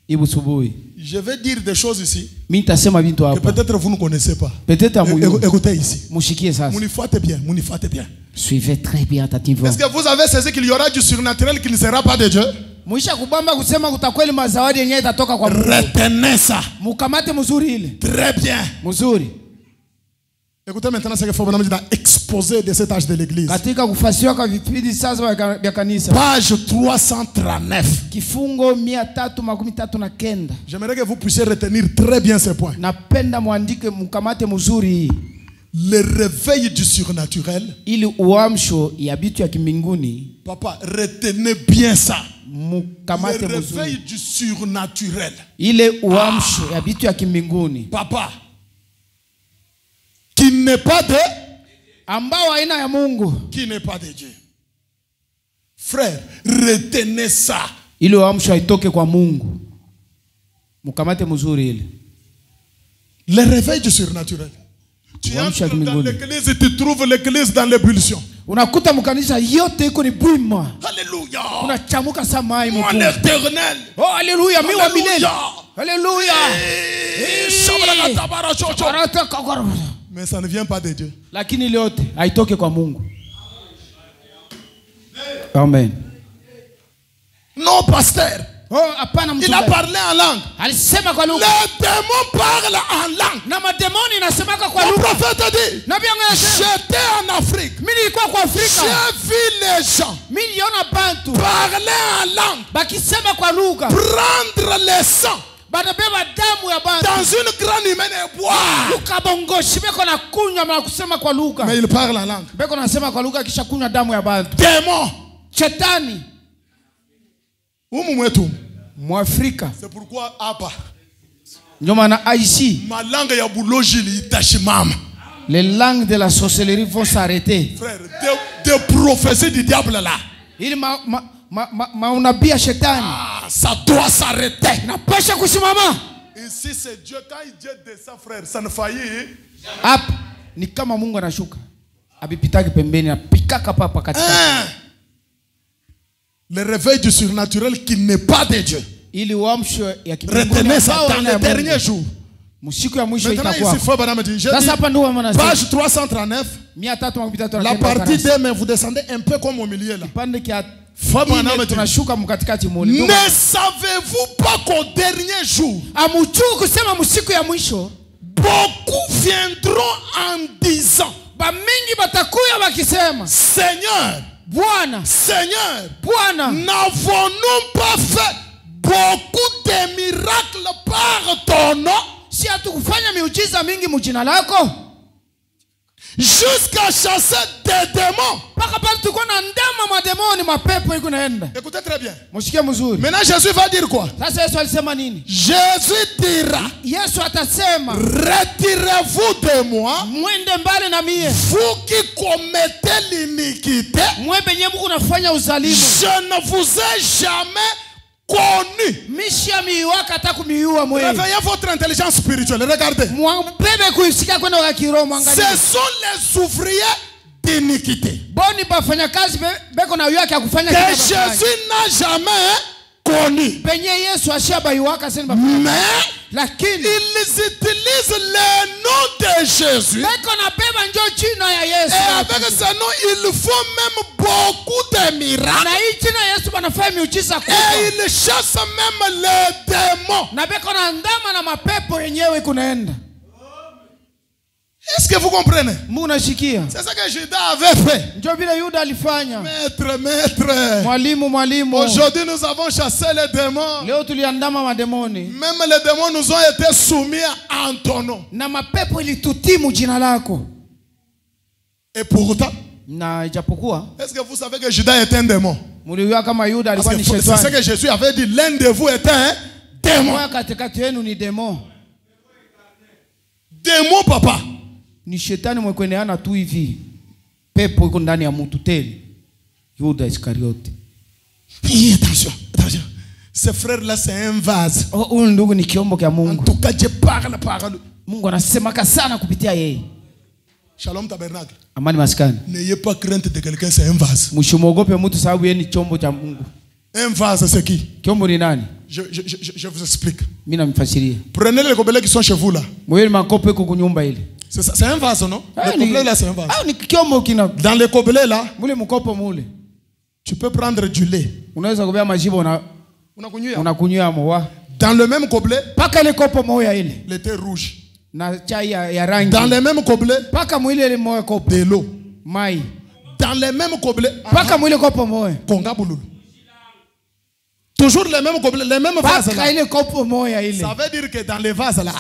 ibu subuhi je vais dire des choses ici mimi nitasema vitu que hapa. peut-être vous ne connaissez pas. Peut-être amuyo. Écoutez ici. Mushikie sasa. Mounifate bien, mounifate bien. Suivez très bien attentivement. Est-ce que vous avez saisi qu'il y aura du surnaturel qui ne sera pas de Dieu? Muisha kubamba kusema kutakweli mazawadi yenyewe itatoka kwa Mungu. Retenez ça. Mukamate mzuri ile. Très bien. Mzuri. Écoutez maintenant ce qu'il faut maintenant dans exposé de cet âge de l'église. Katika kufasiwa kwa vipindi sasa vya kanisa. Page 339. Kifungo 339. J'aimerais que vous puissiez retenir très bien ces points. Napenda muandike mukamate mzuri. Le réveil du surnaturel. Ili uamsho ya bitu ya kimbinguni. Papa, retenez bien ça. Mukamate Le mzuri. réveil du surnaturel. Ile uamsho ya bitu ya kimbinguni. Papa, qui n'est pas de ambao aina ya Mungu, qui n'est pas de Dieu. Frère, retenez ça. Ile uamsho haitoke kwa Mungu. Mukamate mzuri ile. Le réveil du surnaturel. Tu entres dans l'église et tu trouves l'église dans l'ébullition. Unakuta mkanisa yote iko ni bwima. Alléluia. Unachamuka samai Mon éternel. Oh alléluia, mi wa milele. Alléluia. Mais ça ne vient pas de Dieu. Lakini ile yote haitoke kwa Mungu. Amen. Non, pasteur. Oh, apana mtu. Il a parlé en langue. Alisema kwa lugha. Les démons parlent en langue. Na mademoni inasemaka kwa Le lugha. prophète a dit, Nabii anasema, j'étais en Afrique. mimi nilikuwa kwa Afrika. J'ai vu les gens Mimi niliona bantu parler en langue. bakisema kwa lugha. Prendre le sang Banabeba damu ya bantu. dans une grande humaine et boire. Ukabongoshi beko na kunywa na kusema kwa lugha. Mais il parle en langue. Beko nasema kwa lugha kisha kunywa damu ya bantu. Démon. Shetani. Mwafrika. C'est pourquoi Abba. Ndio maana Aishi. Ma langue ya buloji litashimama. Les langues de la sorcellerie vont s'arrêter. Frère, des prophéties du diable là. Ili unabii ya shetani. Ça doit s'arrêter. Napasha kusimama. Ici c'est Dieu, quand Dieu descend frère, ça ne faillit. Hapa ni kama Mungu anashuka. Abipitaki pembeni na pikaka papa katikati. Le réveil du surnaturel qui n'est pas de Dieu. Ili uamsho ya kimungu. Retenez ça dans les derniers jours. Musiku ya mwisho itakuwa. Maintenant ici faut madame dire. Page 339. La partie 2 mais vous descendez un peu comme au milieu là. Ne savez-vous pas qu'au dernier jour, beaucoup viendront en disant, Seigneur, Seigneur, n'avons-nous pas fait beaucoup de miracles par ton nom? Jusqu'à chasser des démons. mapepo iko naenda. Écoutez très bien. Msikie mzuri. Maintenant Jésus va dire quoi? Sasa Yesu alisema nini? Jésus dira. Yesu atasema, retirez-vous de moi, mwende mbali na mie, vous qui commettez l'iniquité. Mwe benye mko nafanya uzalimu. Je ne vous ai jamais connu. Misha miwaka hata kumiua mwe. Réveillez votre intelligence spirituelle. Regardez. Mbebe kuisikia kwenda kwa kiroho mwangalie. Ce sont les ouvriers d'iniquité. Boni bafanya kazi beko na yake ya kufanya que Jésus n'a jamais connu. Benye Yesu ashaba yuwaka sema. Mais lakini ils utilisent le nom de Jésus. Beko na beba njo jina ya Yesu. Et avec ce nom, ils font même beaucoup de miracles. Na hii jina Yesu banafanya miujiza kubwa. Et ils chassent même les démons. Na beko na ndama na mapepo yenyewe kunaenda. Est-ce que vous comprenez? C'est ça que Judas avait fait. Maître. Mwalimu. Aujourd'hui nous avons chassé les démons. Même les démons nous ont été soumis en ton nom. Et pourtant, est-ce que vous savez que Judas est un démon? C'est ce que Jésus avait dit. L'un de vous était un démon. Démon, papa. Ni shetani mwekweneana tu hivi. Pepo iko ndani ya mtu tele. Yuda Iskariote. Attention. Ce frère là c'est un vase. Huyu ndugu ni kiombo kia Mungu. En tout cas je parle par lui. Mungu anasemaka sana kupitia yeye. Shalom tabernacle. Amani maskani. N'ayez pas crainte de quelqu'un, c'est un vase. Msimogope mtu sababu yeye ni chombo cha Mungu. Un vase c'est qui? Kiombo ni nani? Je vous explique. Mimi namfasiria. Prenez les gobelets qui sont chez vous là. Mwewe makopo iko kunyumba ile. C'est un vase, non? Le gobelet là, c'est un vase. Dans le gobelet là, tu peux prendre du lait. Dans le même gobelet, le thé rouge. Dans le même gobelet, de l'eau. Dans le même gobelet, toujours les mêmes gobelets, les mêmes vases là. Ça veut dire que dans les vases là,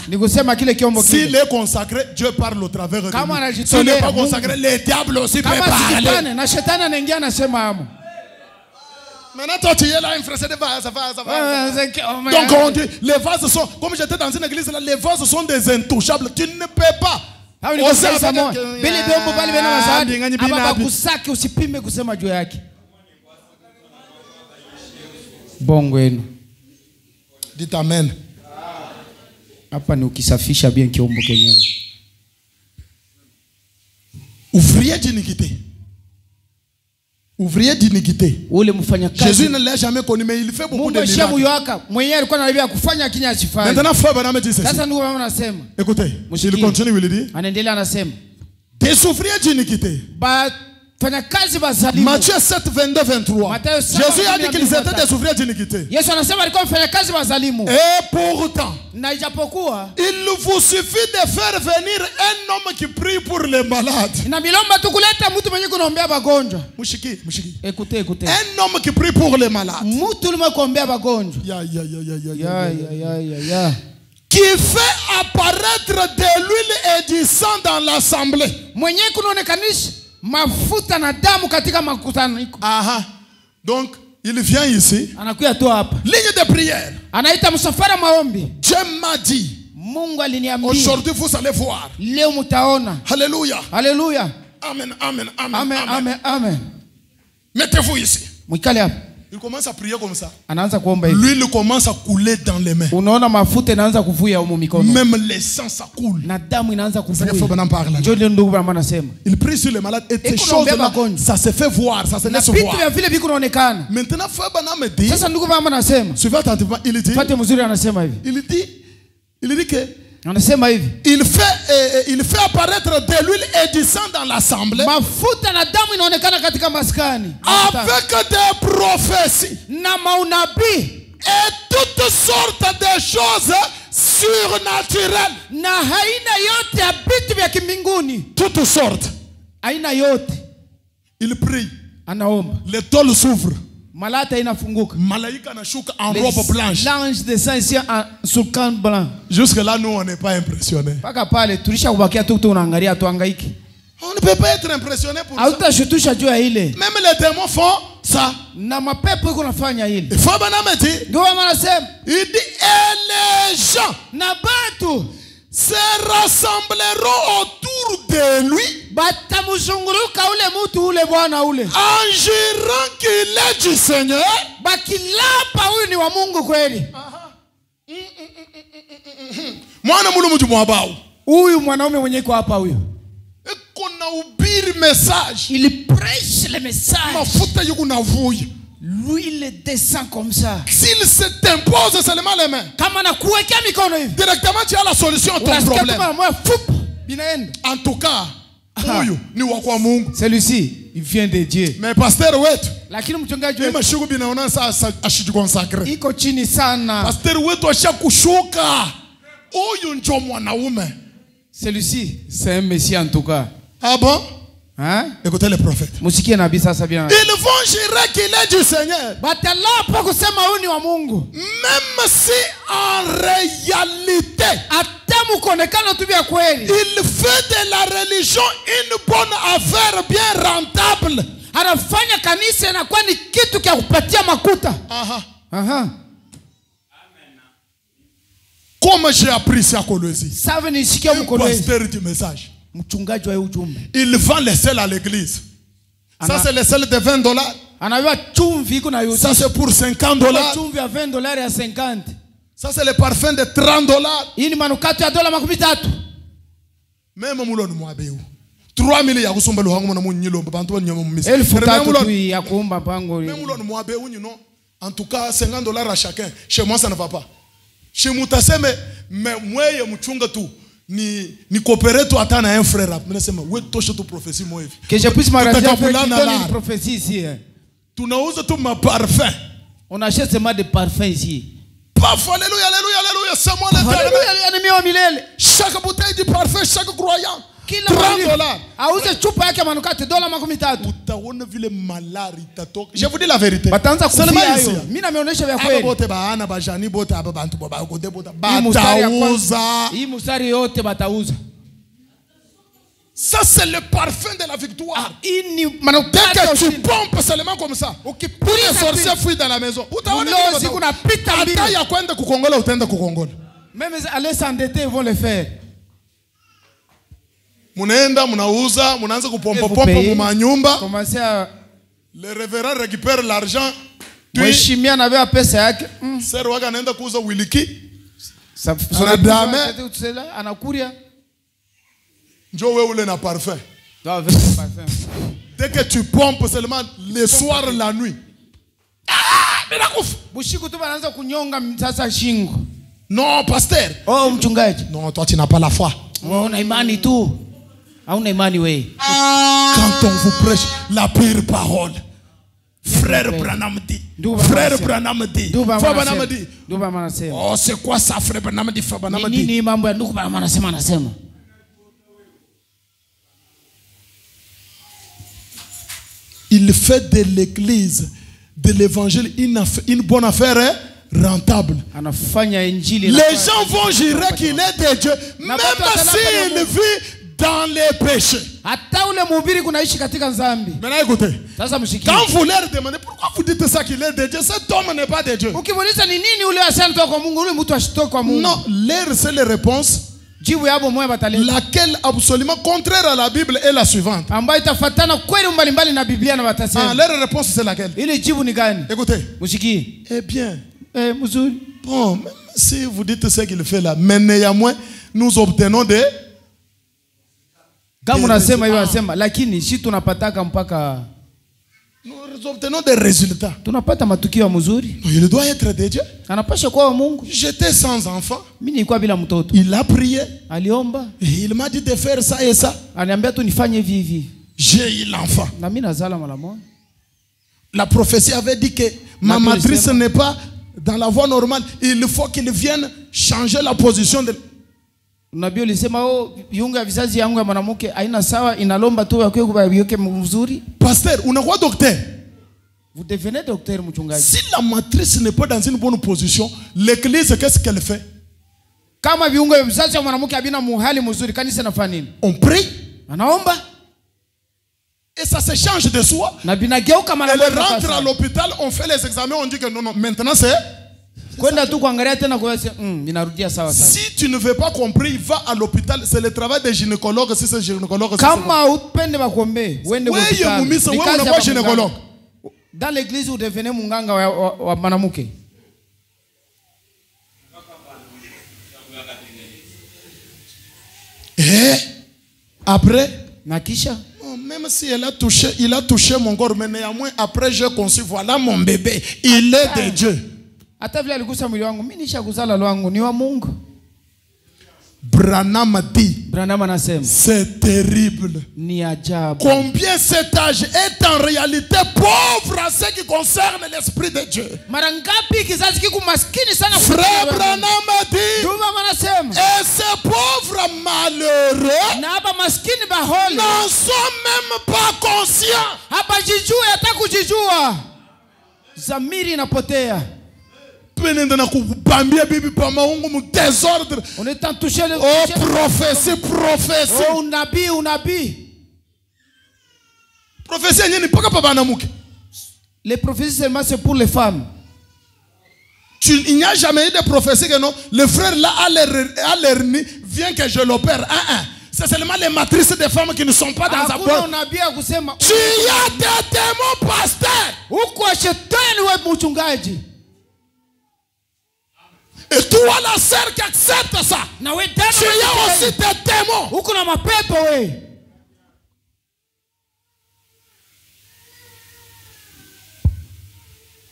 s'il est consacré, Dieu parle au travers de lui. S'il n'est pas consacré, le diable aussi peut parler. Maintenant toi tu es là, influencé de vases. Donc on dit, les vases sont, comme j'étais dans une église là, les vases sont des intouchables. Tu ne peux pas. Bongo yenu. Dites amen. Hapa ni ukisafisha bien kiombo kenyewe. Ouvrier d'iniquité. Ouvrier d'iniquité. Jésus ne l'a jamais connu, mais il fait beaucoup de miracles. Maintenant, frère Branham dit ceci. Écoutez, il continue, il dit. Des ouvriers d'iniquité. Matthieu 7, 22, 23. Jésus a dit qu'ils étaient des ouvriers d'iniquité. Et pourtant, il vous suffit de faire venir un homme qui prie pour les malades. Écoutez. Un homme qui prie pour les malades. Qui fait apparaître de l'huile et du sang dans l'assemblée. Mafuta na damu katika makutano iko. Aha. Donc, il vient ici. Anakuja tu hapa. Ligne de prière. Anaita msafara maombi. Dieu m'a dit. Mungu aliniambia. Aujourd'hui vous allez voir. Leo mtaona. Alléluia. Alléluia. Amen. Mettez-vous ici. Mwikale hapa. Il commence à prier comme ça. Anaanza kuomba hivi. L'huile commence à couler dans les mains. Unaona mafuta inaanza kuvuja huko mikono. Même le sang ça coule. Na damu inaanza kuvuja. Ndio ndugu bwana anasema. Il prie sur les malades et ces choses là, ça se fait voir, ça se laisse voir. Vitu vya vile viko naonekana. Maintenant frère Branham me dit. Sasa ndugu bwana anasema. Suivez attentivement, il dit. Fate mzuri anasema hivi. Il dit que anasema hivi. Il fait apparaître de l'huile et du sang dans l'assemblée. Mafuta na damu inaonekana katika maskani. Avec des prophéties. Na maunabii. Et toutes sortes de choses surnaturelles. Na haina yote ya vitu vya kimbinguni. Toutes sortes. Haina yote. Il prie. Anaomba. Les tôles s'ouvrent. Malata inafunguka. Malaika anashuka en robe blanche. L'ange descend ici sur camp blanc. Jusque là nous on n'est pas impressionnés. Paka pale tulisha kubakia tu tunaangalia tu hangaiki. On ne peut pas être impressionné pour ça. Hautashutusha juu ya ile. Même les démons font ça. Na mapepo iko nafanya hili. Il faut banameti. Ndio wanasema. Il dit et les gens Na batu se rassembleront autour de lui. Batamuzunguruka ule mutu ule bwana ule. En jurant qu'il est du Seigneur. Bakilapa huyu ni wa Mungu kweli. Mwana mulu mtu mwabao. Huyu mwanaume mwenye iko hapa huyu. Kuna ubiri message. Il prêche le message. Mafuta yuko na vuyi. Lui il descend comme ça. S'il se t'impose seulement les mains. Kama na kuwekea mikono hivi. Directement tu as la solution à ton problème. En tout cas, huyu ni wa kwa Mungu. Celui-ci, il vient de Dieu. Mais pasteur wetu. Lakini mchungaji wetu. Mashuku binaona sasa ashijikonsacre. Iko chini sana. Pasteur wetu ashakushuka. Huyu ndio mwanaume. Celui-ci, c'est un messie en tout cas. Ah bon? Hein? Écoutez le prophète. Musikie nabii sasa bien. Ils vont jurer qu'il est du Seigneur. Batalapa kusema huyu ni wa Mungu. Même si en réalité atamu konekana tu bia kweli. Il fait de la religion une bonne affaire bien rentable. Anafanya kanisa na kwa ni kitu kia kupatia makuta. Aha. Comme j'ai appris ça à Colosie. Save nisikia mkolezi. Pasteur du message. Mchungaji wa ujumbe. Il vend les sels à l'église. Ça c'est les sels de $20. Anayua chumvi iko na yote. Ça c'est pour $50. Chumvi ya $20 ya 50. Ça c'est le parfum de $30. Hii ni manukato ya $3. Même muloni mwabeu. 3,000 ya kusomba luhangu na munyilo bantu banyama mumisi. 1,000 tu ya kuomba pango. Même muloni mwabeu you en tout cas $50 à chacun. Chez moi ça ne va pas. Chez Mutaseme mais mweye mchunga tu. Ni coopérer toi attends un frère là nasema wewe tosha tu prophétie moi hivi que je puisse m'arranger avec une prophétie ici. Tunauza tu ma parfum, on achète seulement des parfums ici. Paf, alléluia alléluia alléluia, c'est moi l'éternel. Chaque bouteille de parfum, chaque croyant $30. Auze chupa yake manukato $30. Utaona vile malari itatoka. Je vous dis la vérité. Bataanza kufia hiyo. Mimi nameonyesha vya kweli. Bote baana bajani bote aba bantu baba kote bote batauza. Hii mstari yote batauza. Ça c'est le parfum de la victoire. Ini manukato tu pompes seulement comme ça. Pour les sorciers fuient dans la maison. Utaona vile kuna pita mbili. Hata ya kwenda kukongola utaenda kukongola. Même aller s'endetter ils vont le faire. Munaenda munauza munaanza kupompa pompa mu nyumba. Commencer à le révérend récupère l'argent. Mheshimiwa na bea pesa yake. Sasa waga anaenda kuuza wiliki. Anadame anakuria. Njoo wewe ule na parfum. Dès que tu pompes seulement le soir la nuit. Bushiku tu banaanza kunyonga sasa shingo. Non, pasteur. Oh mchungaji. Non, toi tu n'as pas la foi. Oh una imani tu. Hauna imani wewe. Quand on vous prêche la pure parole. Frère Branham dit. Frère Branham dit. Frère Branham dit. Oh, c'est quoi ça, frère Branham dit? Frère Branham dit. Nini mambo ya ndugu Branham anasema. Il fait de l'église, de l'évangile une bonne affaire rentable. Les gens vont jurer qu'il est de Dieu, même s'il vit dans les péchés. Maintenant écoutez, quand vous leur demandez pourquoi vous dites ça qu'il est de Dieu, cet homme n'est pas de Dieu. Non, leur seule réponse, laquelle absolument contraire à la Bible, est la suivante. Leur réponse c'est laquelle? Écoutez. Eh bien, bon, même si vous dites ce qu'il fait là, mais néanmoins, nous obtenons des nous obtenons des résultats. Il doit être de Dieu. J'étais sans enfant. Il a prié. Il m'a dit de faire ça et ça. J'ai eu l'enfant. La prophétie avait dit que ma matrice n'est pas dans la voie normale. Il faut qu'il vienne changer la position de... Pasteur, on a quoi docteur? Vous devenez docteur mchungaji. Si la matrice n'est pas dans une bonne position, l'église qu'est-ce qu'elle fait? On On prie. Anaomba. Et ça se change de soi. Elle rentre à l'hôpital, on fait les examens, on dit que non, maintenant c'est... Si tu ne veux pas comprendre, va à l'hôpital. C'est le travail des gynécologues. Si c'est gynécologue, gynécologue. Dans l'église, vous devenez munganga wa manamuke. Et après, Nakisha. Même si il a touché mon corps, mais néanmoins, après j'ai conçu, voilà mon bébé. Il est de Dieu. Branham dit, c'est terrible. Combien cet âge est en réalité pauvre à ce qui concerne l'Esprit de Dieu. Frère Branham dit, et ces pauvres malheureux n'en sont même pas conscients. On est en touché le prophétie. Oh, nabi. Prophétie, les prophéties seulement c'est pour les femmes. Il n'y a jamais eu de prophétie que non. Le frère là a l'hernie, vient que je l'opère. C'est seulement les matrices des femmes qui ne sont pas dans sa boîte. Tu as des démons, pasteur. Et toi, la sœur qui accepte ça, tu as aussi des démons.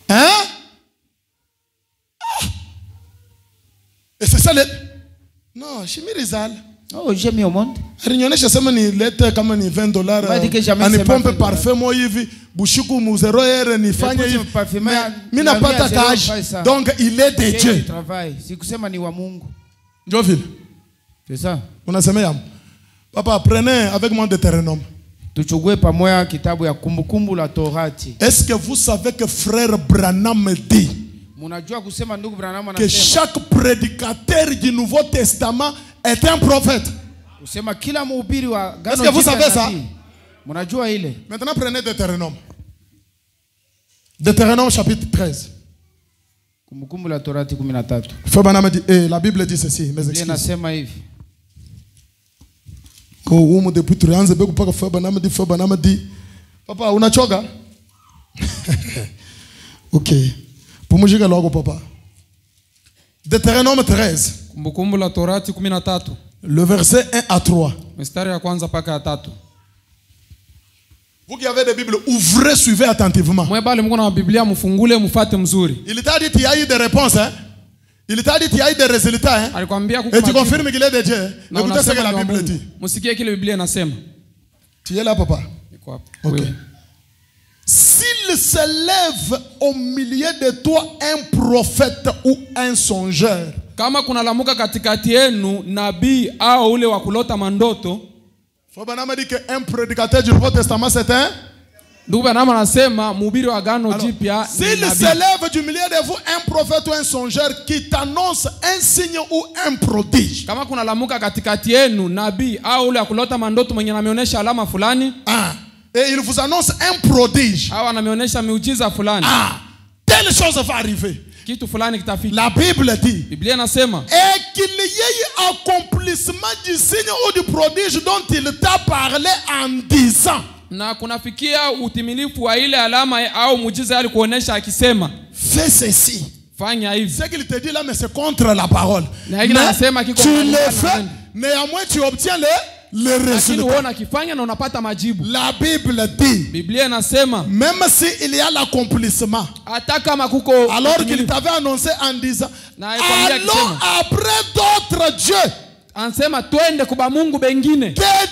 Hein? Et c'est ça le... Non, je me risale. Oh, j'ai mis au monde. Rignonne, je sais pas ni lettre comme ni $20. Ani pompe parfum moi yivi bushuku muzero ere ni fanya yivi. Mais n'a pas ta cage. Donc il est de Dieu. Si kusema ni wa Mungu. Jovil. C'est ça. On a semé yam. Papa, prenez avec moi Deutéronome. Tuchukue pamoja kitabu ya kumbukumbu la Torati. Est-ce que vous savez que frère Branham dit que chaque prédicateur du Nouveau Testament est un prophète? Est-ce que vous savez ça? Maintenant prenez Deutéronome. Deutéronome chapitre 13. La Bible dit ceci. Mes excuses. Papa, unachoka? Ok. Pumujika logo papa. Deutéronome 13. Le verset 1 à 3. Vous qui avez des Bibles, ouvrez, suivez attentivement. Il t'a dit qu'il y a eu des réponses, hein? Il t'a dit qu'il y a eu des résultats, hein? Et tu confirmes qu'il est de Dieu. Écoutez ce que la Bible dit. Tu es là, papa? Ok. S'il se lève au milieu de toi un prophète ou un songeur, kama kuna lamuka katikati yenu nabii au ule wa kulota mandoto, Branham dit que un prédicateur du Nouveau Testament c'est un. Branham anasema mhubiri wa Agano Jipya. S'il se lève du milieu de vous un prophète ou un songeur qui t'annonce un signe ou un prodige, kama kuna lamuka katikati yenu nabii au ule wa kulota mandoto mwenye anaonyesha alama fulani, et il vous annonce un prodige, telle chose va arriver. La Bible dit, et qu'il y ait accomplissement du signe ou du prodige dont il t'a parlé en disant. Fais ceci. Ce qu'il te dit là, mais c'est contre la parole. Mais tu le fais, néanmoins tu obtiens le résultat. La Bible dit, même s'il y a l'accomplissement, alors qu'il t'avait annoncé en disant, allons après d'autres dieux, des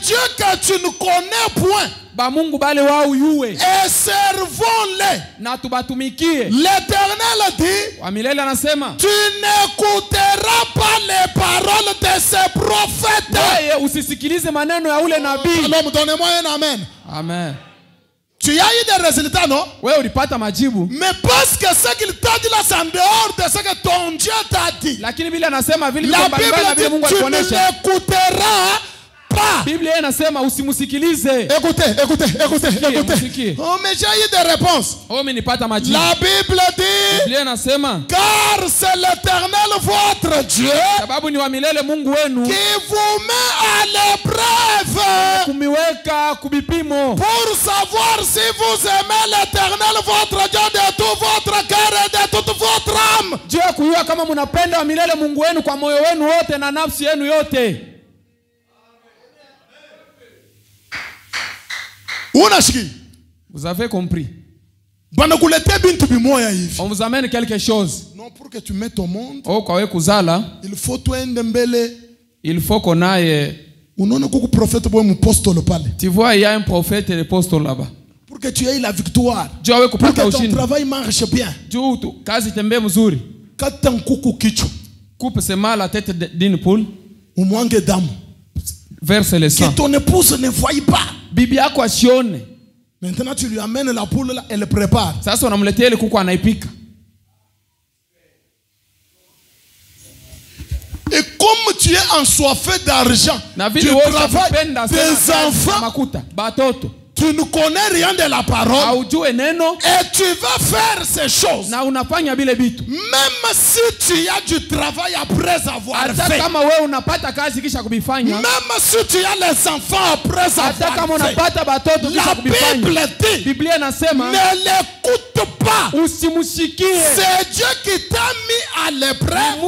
dieux que tu ne connais point, et servons-les. L'Éternel dit, tu n'écouteras pas les paroles de ces prophètes. Alors donnez-moi un amen. Amen. Tu as eu des résultats, non? Mais parce que ce qu'il t'a dit là, c'est en dehors de ce que ton Dieu t'a dit. La Bible dit, tu ne l'écouteras pas pas. Biblia inasema usimusikilize. Écoutez. Oh, mais j'ai eu des réponses. Oh, mimi nipata majibu. La Bible dit, Biblia inasema, car c'est l'Éternel votre Dieu sababu ni wa milele Mungu wenu qui vous met à l'épreuve kumiweka kubipimo pour savoir si vous aimez l'Éternel votre Dieu de tout votre cœur et de toute votre âme. Dieu kujua kama mnapenda wa milele Mungu wenu kwa moyo wenu wote na nafsi yenu yote. Unashiki? Vous avez compris? On vous amène quelque chose. Non, pour que tu mettes au monde, oh, kwa wewe kuzala, il faut tuende mbele. Il faut qu'on aille. Unaona kuku prophète boy mpostole pale. Tu vois, il y a un prophète et l'apostole là-bas. Pour que tu aies la victoire. Pour que ton travail marche bien. Kazi tembe mzuri. Kata kuku kichwa. Coupe seulement la tête d'une poule. Umwange damu. Verse le sang. Que ton épouse ne voie pas. Bibi yako asione. Maintenant tu lui amènes la poule là, elle le prépare. Sasa unamletea ile kuku anaipika. Et comme tu es ensoiffé d'argent, tu travailles des enfants, tu ne connais rien de la parole, et tu vas faire ces choses. Même si tu as du travail après avoir fait, même si tu as les enfants après avoir fait, la Bible dit, ne l'écoute pas. C'est Dieu qui t'a mis à l'épreuve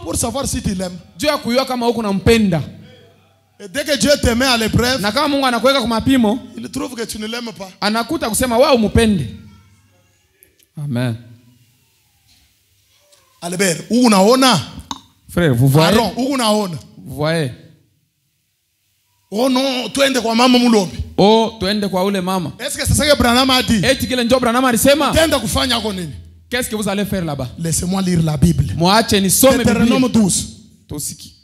pour savoir si tu l'aimes. Et dès que Dieu te met à l'épreuve, il trouve que tu ne l'aimes pas. Amen. Albert, où unaona? Frère, vous voyez? Aaron, où unaona? Vous voyez? Oh non, tuende kwa mama mulombi. Oh, tuende kwa ule mama. Est-ce que c'est ça que Branham a dit? Eti kile ndio Branham alisema? Tenda kufanya kwa nini? Qu'est-ce que vous allez faire là-bas? Laissez-moi lire la Bible. Mwache nisome Biblia. Deutéronome 12. Tosiki.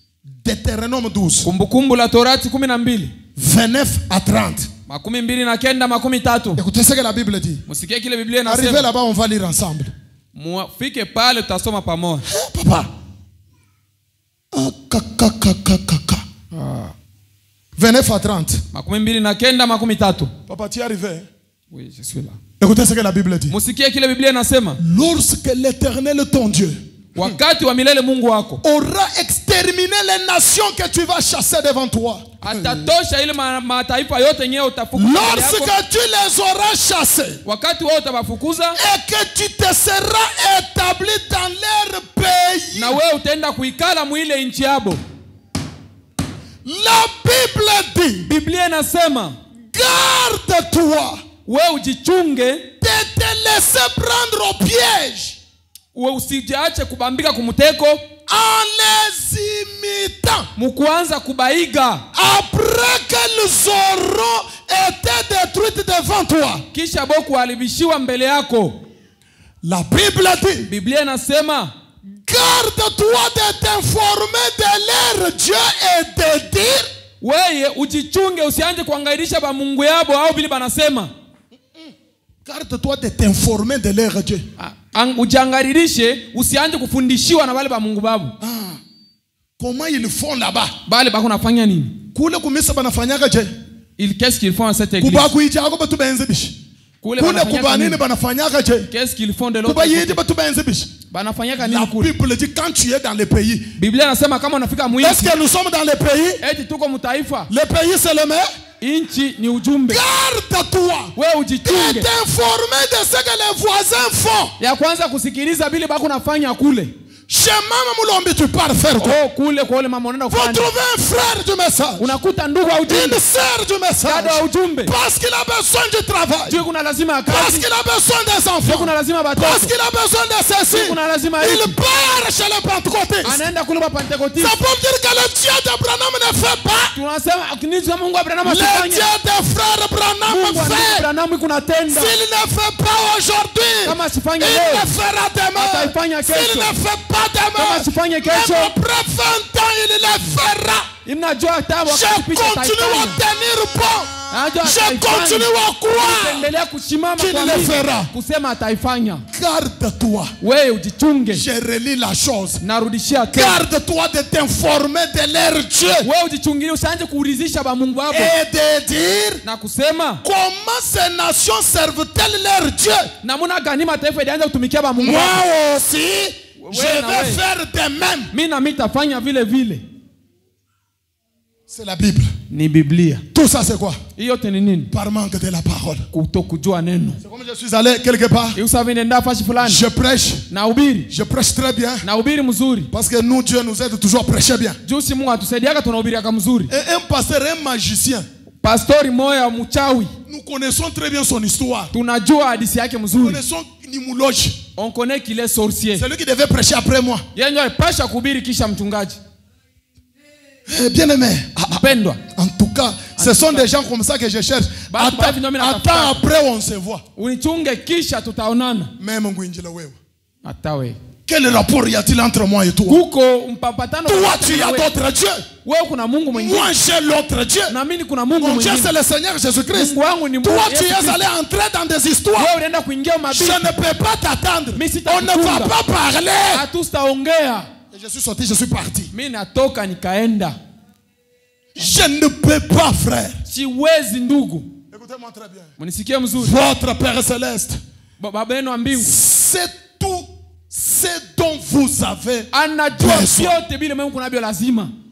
Deutéronome 12. Kumbukumbu la Torati 12. 29 à 30. 29 Écoutez ce que la Bible dit. Musikie kile Biblia inasema. Arrivez là-bas, on va lire ensemble. Mwafike pale tutasoma pamoja. Papa. 29 à 30. 29. Papa, tu es arrivé? Oui, je suis là. Écoutez ce que la Bible dit. Musikie kile Biblia inasema. Lorsque l'Éternel ton Dieu wakati wa milele Mungu wako aura exterminé les nations que tu vas chasser devant toi. Atatosha ile mataifa yote yenyewe utafukuza. Lorsque tu les auras chassés, wakati wewe utawafukuza, et que tu te seras établi dans leur pays, na wewe utaenda kuikala mwile nchi yabo. La Bible dit, Biblia inasema, garde-toi, wewe ujichunge de te laisser prendre au piège, wewe usijiache kubambika kumuteko, en les imitant, mukuanza kubaiga, après qu'elles auront été détruites devant toi, kisha boku walibishiwa mbele yako. La Bible dit, Biblia inasema, garde-toi de t'informer de leur Dieu et de dire, wewe ujichunge usianje kuangairisha ba Mungu yabo au bili banasema. Garde-toi de t'informer de leur Dieu. Ujangaririshe usianje kufundishiwa na wale ba Mungu babu. Comment ils font là-bas? Bale bako nafanya nini? Kule kumisa banafanyaka je? Qu'est-ce qu'ils font à cette église? Kuba kuija ako batu benze bishi. Kule kubanini banafanyaka je? Qu'est-ce qu'ils font de l'autre côté? Kuba yidi batu benze bishi. Banafanyaka nini kule? La Bible dit quand tu es dans le pays. Biblia inasema kama unafika mwingi. Est-ce que nous sommes dans le pays? Eti tuko mtaifa. Le pays c'est le maire. Inchi ni ujumbe. Garde-toi. Wewe ujichunge. T'informer de ce que les voisins font. Ya kwanza kusikiliza bile bako nafanya kule. Chez Mama Mulombi tu pars faire quoi? Oh, kule kwa wale mama unaenda kufanya. Vous trouvez un frère du message. Unakuta ndugu wa ujumbe. Une sœur du message. Dada wa ujumbe. Parce qu'il a besoin du travail. Dieu kuna lazima ya kazi. Parce qu'il a besoin des enfants. Dieu kuna lazima batoto. Parce qu'il a besoin de ceci. Dieu kuna lazima hiki. Il part chez les pentecôtistes. Anaenda kule kwa pentecôtistes. Ça peut dire que le Dieu d'Abraham ne fait pas. Tunasema akiniza Mungu Abraham Le asifanye. Dieu de frère Abraham fait. Abraham kuna tenda. S'il ne fait pas aujourd'hui, kama asifanye il leo le fera demain. ataifanya kesho. S'il ne fait pas demain, asifanye kesho. même après 20 ans, il le fera. Imnajua tabu Je continue à tenir bon. Je continue à croire qu'il le fera. Garde-toi. Je relis la chose. Garde-toi de t'informer de leur Dieu. Et de dire comment ces nations servent-elles leur Dieu. Moi aussi, je vais faire de même. C'est la Bible. Ni Biblia. Tout ça c'est quoi? Yote ni nini? Par manque de la parole. Kutokujua neno. C'est comme je suis allé quelque part. Je prêche. Nahubiri. Je prêche très bien. Nahubiri mzuri. Parce que nous, Dieu nous aide toujours à prêcher bien. Jusi Mungu atusaidiaka tunahubiriaka mzuri. Et un pasteur, un magicien. Pastori moya mchawi. Nous connaissons très bien son histoire. Tunajua hadithi yake mzuri. Nous connaissons Nimouloji. On connaît qu'il est sorcier. C'est lui qui devait prêcher après moi. Yeye ndio alipasha kuhubiri kisha mchungaji. Bien aimé. En tout cas, ce sont des gens comme ça que je cherche. Attends, après on se voit. Même quel rapport y a-t-il entre moi et toi? Toi, tu as d'autres dieux. Moi, j'ai l'autre Dieu. Mon Dieu, c'est le Seigneur Jésus-Christ. Toi, tu es allé entrer dans des histoires. Je ne peux pas t'attendre. On ne va pas parler. Et je suis sorti, je suis parti. Je ne peux pas, frère. Écoutez-moi très bien. Votre Père Céleste, c'est tout ce dont vous avez besoin.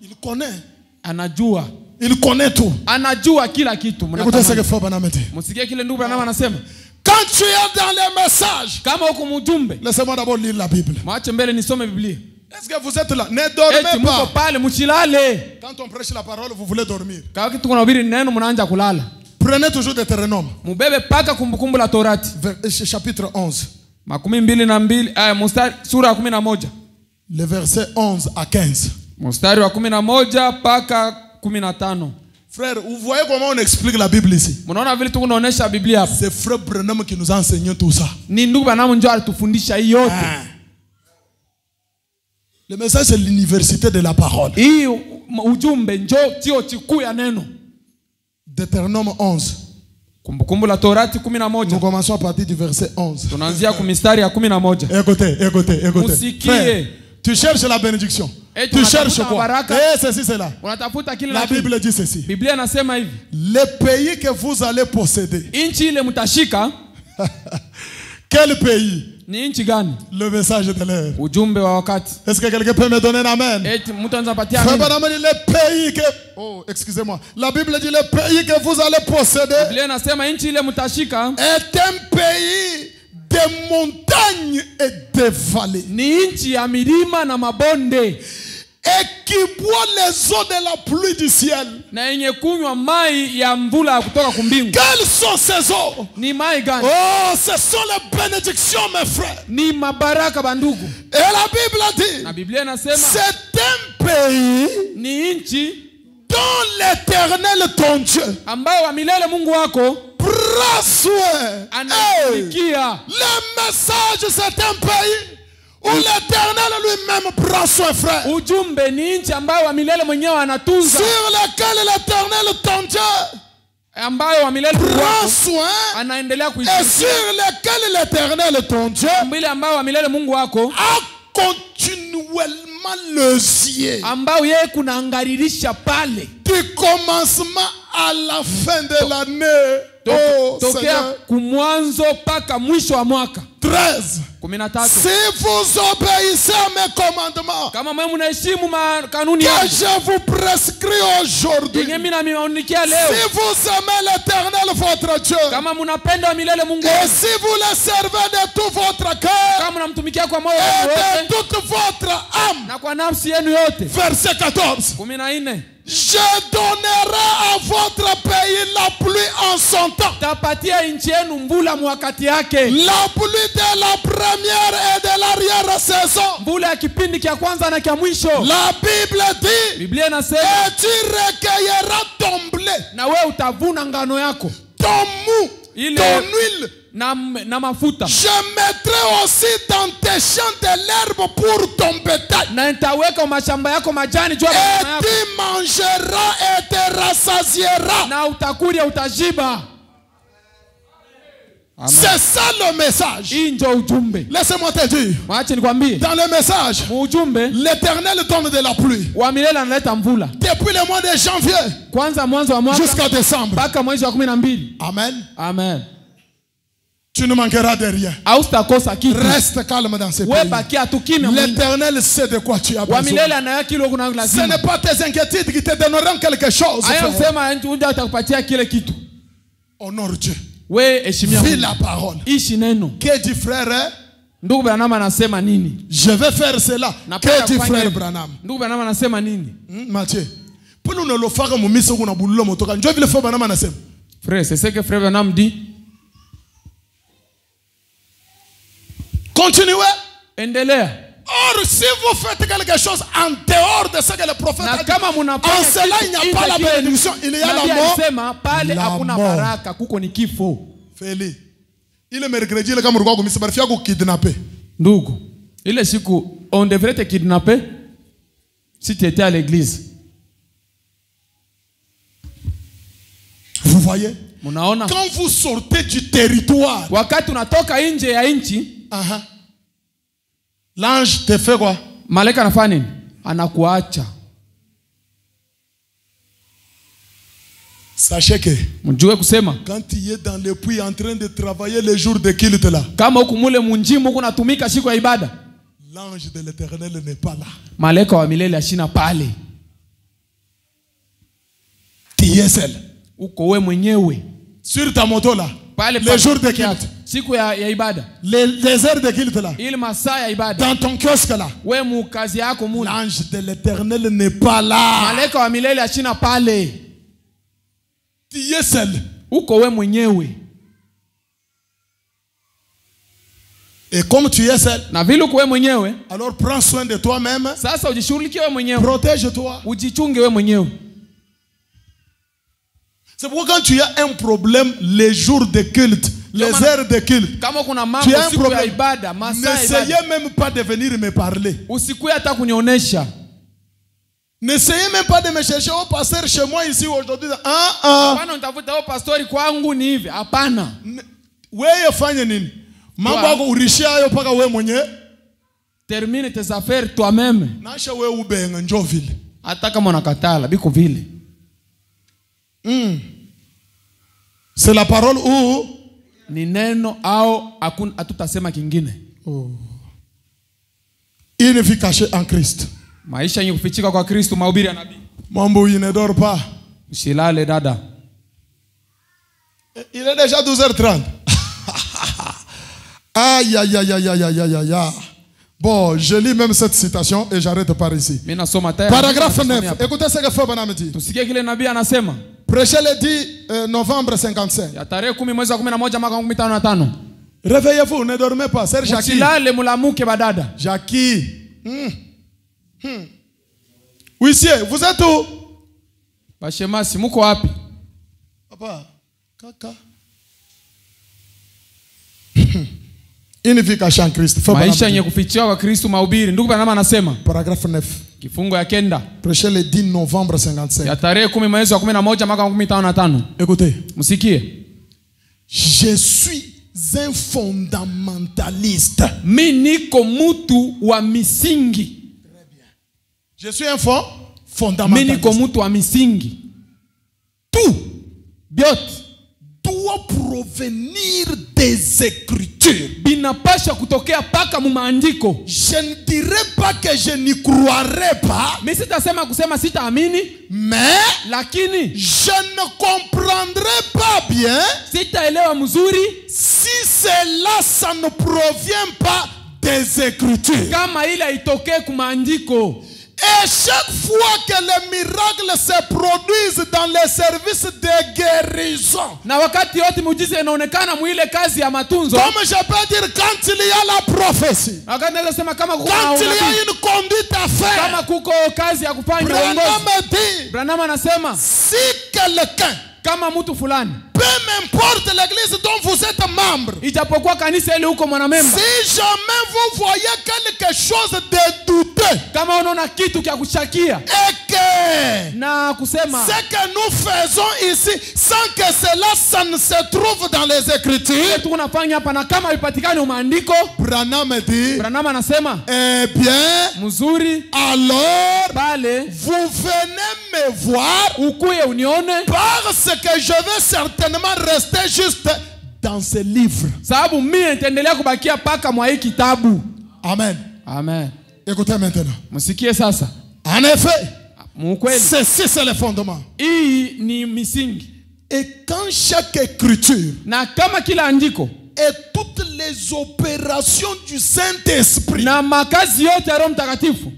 Il connaît. Il connaît tout. Écoutez ce que faut quand tu es dans les messages, laissez-moi d'abord lire la Bible. Est-ce que vous êtes là? Ne dormez pas. Quand on prêche la parole, vous voulez dormir. Prenez toujours Deutéronome. Chapitre 11. Le verset 11 à 15. Frère, vous voyez comment on explique la Bible ici? C'est Frère Branham qui nous a enseigné tout ça. Le message c'est l'université de la parole. Deutéronome 11. Nous commençons à partir du verset 11. Écoutez. Frère, tu cherches la bénédiction. Tu cherches quoi? Ceci, c'est là. La Bible dit ceci. Les pays que vous allez posséder. Quel pays? Le message de l'heure. Est-ce que quelqu'un peut me donner un amen? Le pays que... Oh, excusez-moi. La Bible dit le pays que vous allez posséder est un pays de montagnes et de vallées. Et qui boit les eaux de la pluie du ciel. Quelles sont ces eaux? Oh, ce sont les bénédictions, mes frères. Et la Bible dit, c'est un pays dont l'Éternel ton Dieu prend soin. Le message, c'est un pays où l'Éternel lui-même prend soin, frère. Sur lequel l'Éternel ton Dieu prend soin. Et sur lequel l'Éternel ton Dieu a continuellement les yeux. Du commencement à la fin de l'année. Oh, Seigneur. 13. Si vous obéissez à mes commandements que je vous prescris aujourd'hui, si vous aimez l'Éternel votre Dieu, et si vous le servez de tout votre cœur et de toute votre âme, verset 14, je donnerai à votre pays la pluie en son temps. La pluie de la première et de l'arrière-saison. La Bible dit, et tu recueilleras ton blé, ton mou, ton huile, na mafuta. Je mettrai aussi dans tes champs de l'herbe pour ton bétail. Na nitaweka mashamba yako majani juu ya Et mashamba yako. tu mangeras et te rassasieras. Na utakulia utajiba. C'est ça le message. Hii ndio ujumbe. Laissez-moi te dire. Waache nikwambie. Dans le message, Ujumbe, l'Éternel donne de la pluie. wa milele analeta mvula. Depuis le mois de janvier Kwanza mwanzo wa mwaka jusqu'à décembre. mpaka mwezi wa 12. Amen. Amen. Tu ne manqueras de rien. Hautakosa kitu. Reste calme dans ce Wewe pays. bakia tu kimya. L'Éternel sait de quoi tu as Wa besoin. milele anaya kile kuna Ce lazima. n'est pas tes inquiétudes qui te donneront quelque chose. Aya frère. usema ndio atakupatia kile kitu. Honore Dieu. Wewe heshimia Vis Mungu. la parole. Ishi neno. Que dit frère? Ndugu Branham anasema nini? Je vais faire cela. Que dit frère Branham? Ndugu Branham anasema nini? Mathieu. Pour nous le faire mu miso kuna bululo motoka. Njoo vile frère Branham anasema. Frère, c'est ce que frère Branham dit. Continuez. Endelea. Or, si vous faites quelque chose en dehors de ce que le prophète a dit, en cela il n'y a pas la bénédiction, il y a la mort. Pale La hakuna mort. baraka, kuko ni kifo. Feli. Ile mercredi ile kama ulikuwa kumisbarifia kukidnapper. Ndugu, ile siku on devrait te kidnapper si tu étais à l'église. Vous voyez? Munaona? Quand vous sortez du territoire, Wakati unatoka nje ya nchi, l'ange te fait quoi? malaika anafanya nini? Anakuacha. Sachez que Mjue kusema quand tu es dans le puits en train de travailler les jours de culte là, kama huku mule munjimu huku natumika siku ya ibada, l'ange de l'Éternel n'est pas là. malaika wa milele ashina pale. Tu es seul. Uko we mwenyewe. Sur ta moto là, Pale les jours de culte, siku ya ibada, les heures de culte là, ili masaa ya ibada, dans ton kiosque là, we mukazi yako mule, l'ange de l'Éternel n'est pas là. malaika wa milele ashina pale. Tu es seul. Uko we mwenyewe. Et comme tu es seul, Na vile uko we mwenyewe, alors prends soin de toi-même. sasa ujishughulikie we mwenyewe. Protège-toi. Ujichunge we mwenyewe. C'est pourquoi quand tu as un problème les jours de culte, les heures de culte, Kama kuna tu mambo as un siku ya problème, ibada, masaa ya ibada, n'essayez même pas de venir me parler. usikuye hata kunionesha. N'essayez même pas de me chercher au pasteur chez moi ici aujourd'hui. Hapana nitafuta au pastori kwangu ni hivi. Hapana. Wewe fanye nini? Mambo yako urishia hayo paka wewe mwenyewe. Termine tes affaires toi-même. Nasha wewe ubenga njoo vile. Hata kama unakatala biko vile. C'est la parole ou ni neno au hatutasema kingine. Il ne vit caché en Christ. Maisha yenye kufichika kwa Kristo, mahubiri ya nabii. Mambo il ne dort pas. Usilale dada. Il est déjà 12h30. Aïe aïe aïe aïe aïe aïe aïe aïe. Bon, je lis même cette citation et j'arrête par ici. Paragraphe 9. Écoutez ce que Frère Branham dit. Tusikie kile nabii anasema. Prêché le 10 novembre 55. Ya tarehe 10 mwezi wa 11 mwaka 2055. Réveillez-vous, ne dormez pas. Sœur Jackie. Usilale mulamuke badada. Jackie. Huissier, vous êtes où? Bashemasi, muko wapi? Papa, kaka. Il ne vit caché en Christ. Maisha yenye kufichika kwa Kristo, mahubiri. Ndugu Branham anasema. Paragraphe 9. Kifungo ya 9. Prêché le 10 novembre 55. Ya tarehe 10 mwezi wa 11 mwaka 2055. Écoutez. Msikie. Je suis un fondamentaliste. Mi niko mutu wa misingi. Très bien. Je suis un fondamentaliste. Mi niko mutu wa misingi. Tout biote doit provenir des Écritures. Binapasha kutokea paka mu maandiko. Je ne dirais pas que je n'y croirais pas. Mais sitasema kusema sitaamini. Mais lakini je ne comprendrais pas bien. Sitaelewa mzuri si cela ça ne provient pas des Écritures. Kama ile itokee ku maandiko. Et chaque fois que les miracles se produisent dans les services de guérison, na wakati yote muujiza inaonekana mu ile kazi ya matunzo, comme je peux dire quand il y a la prophétie, wakati naweza sema kama kuko quand il y a une conduite à faire, kama kuko kazi ya kufanya uongozi. Branham anasema si quelqu'un kama mtu fulani peut m'importe l'église dont vous êtes membre. Si jamais vous voyez quelque chose de douteux, et que ce que nous faisons ici, sans que cela ça ne se trouve dans les Écritures, Branham dit, eh bien, alors vous venez me voir parce que je vais certainement rester juste dans ce livre. Amen. Amen. Écoutez maintenant. En effet, ceci c'est le fondement. Et quand chaque écriture et toutes les opérations du Saint-Esprit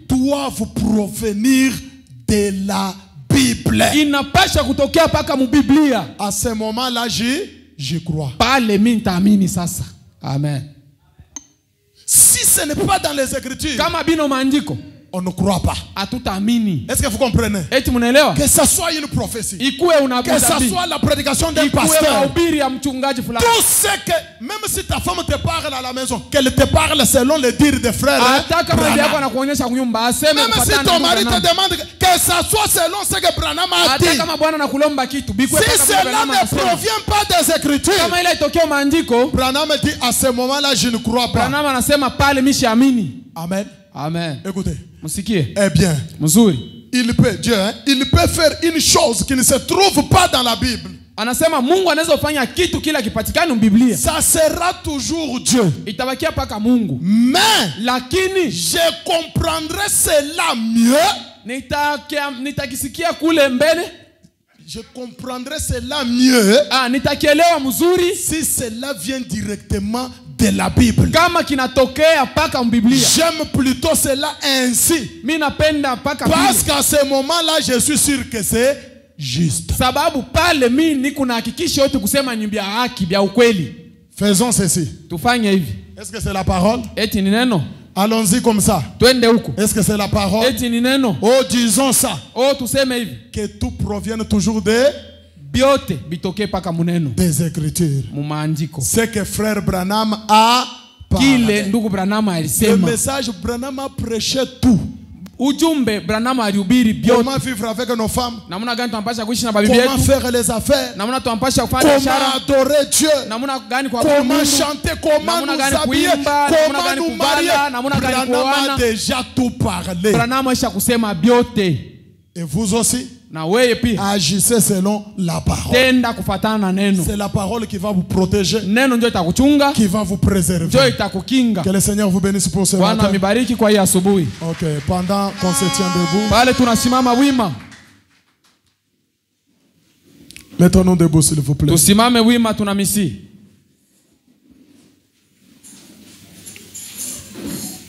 doivent provenir de la Bible. À ce moment-là, je crois. Amen. Si ce n'est pas dans les Écritures, on ne croit pas. Est-ce que vous comprenez? Que ce soit une prophétie, que ce soit la prédication d'un pasteur, tout ce que, même si ta femme te parle à la maison, qu'elle te parle selon le dire des frères, même si ton mari te demande que ça soit selon ce que Branham a dit, si cela ne provient pas des Écritures, Branham dit à ce moment-là je ne crois pas. Amen. Amen. Écoutez. Eh bien, il peut, Dieu, il peut faire une chose qui ne se trouve pas dans la Bible. Ça sera toujours Dieu. Mais je comprendrai cela mieux. Je comprendrai cela mieux si cela vient directement de la Bible. J'aime plutôt cela ainsi. Parce qu'à ce moment-là, je suis sûr que c'est juste. Faisons ceci. Est-ce que c'est la parole? Allons-y comme ça. Est-ce que c'est la parole? Oh, disons ça. Que tout provienne toujours des Écritures. C'est que frère Branham a parlé. Le message Branham a prêché tout. Comment vivre avec nos femmes, comment faire les affaires, comment adorer Dieu, comment chanter, comment nous habiller, comment nous marier. Branham a déjà tout parlé. Et vous aussi, agissez selon la parole. C'est la parole qui va vous protéger, qui va vous préserver. Que le Seigneur vous bénisse pour ce matin. Ok, pendant qu'on se tient debout, mettons-nous debout s'il vous plaît.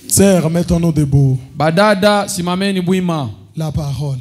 Sœurs, mettons-nous debout. La parole.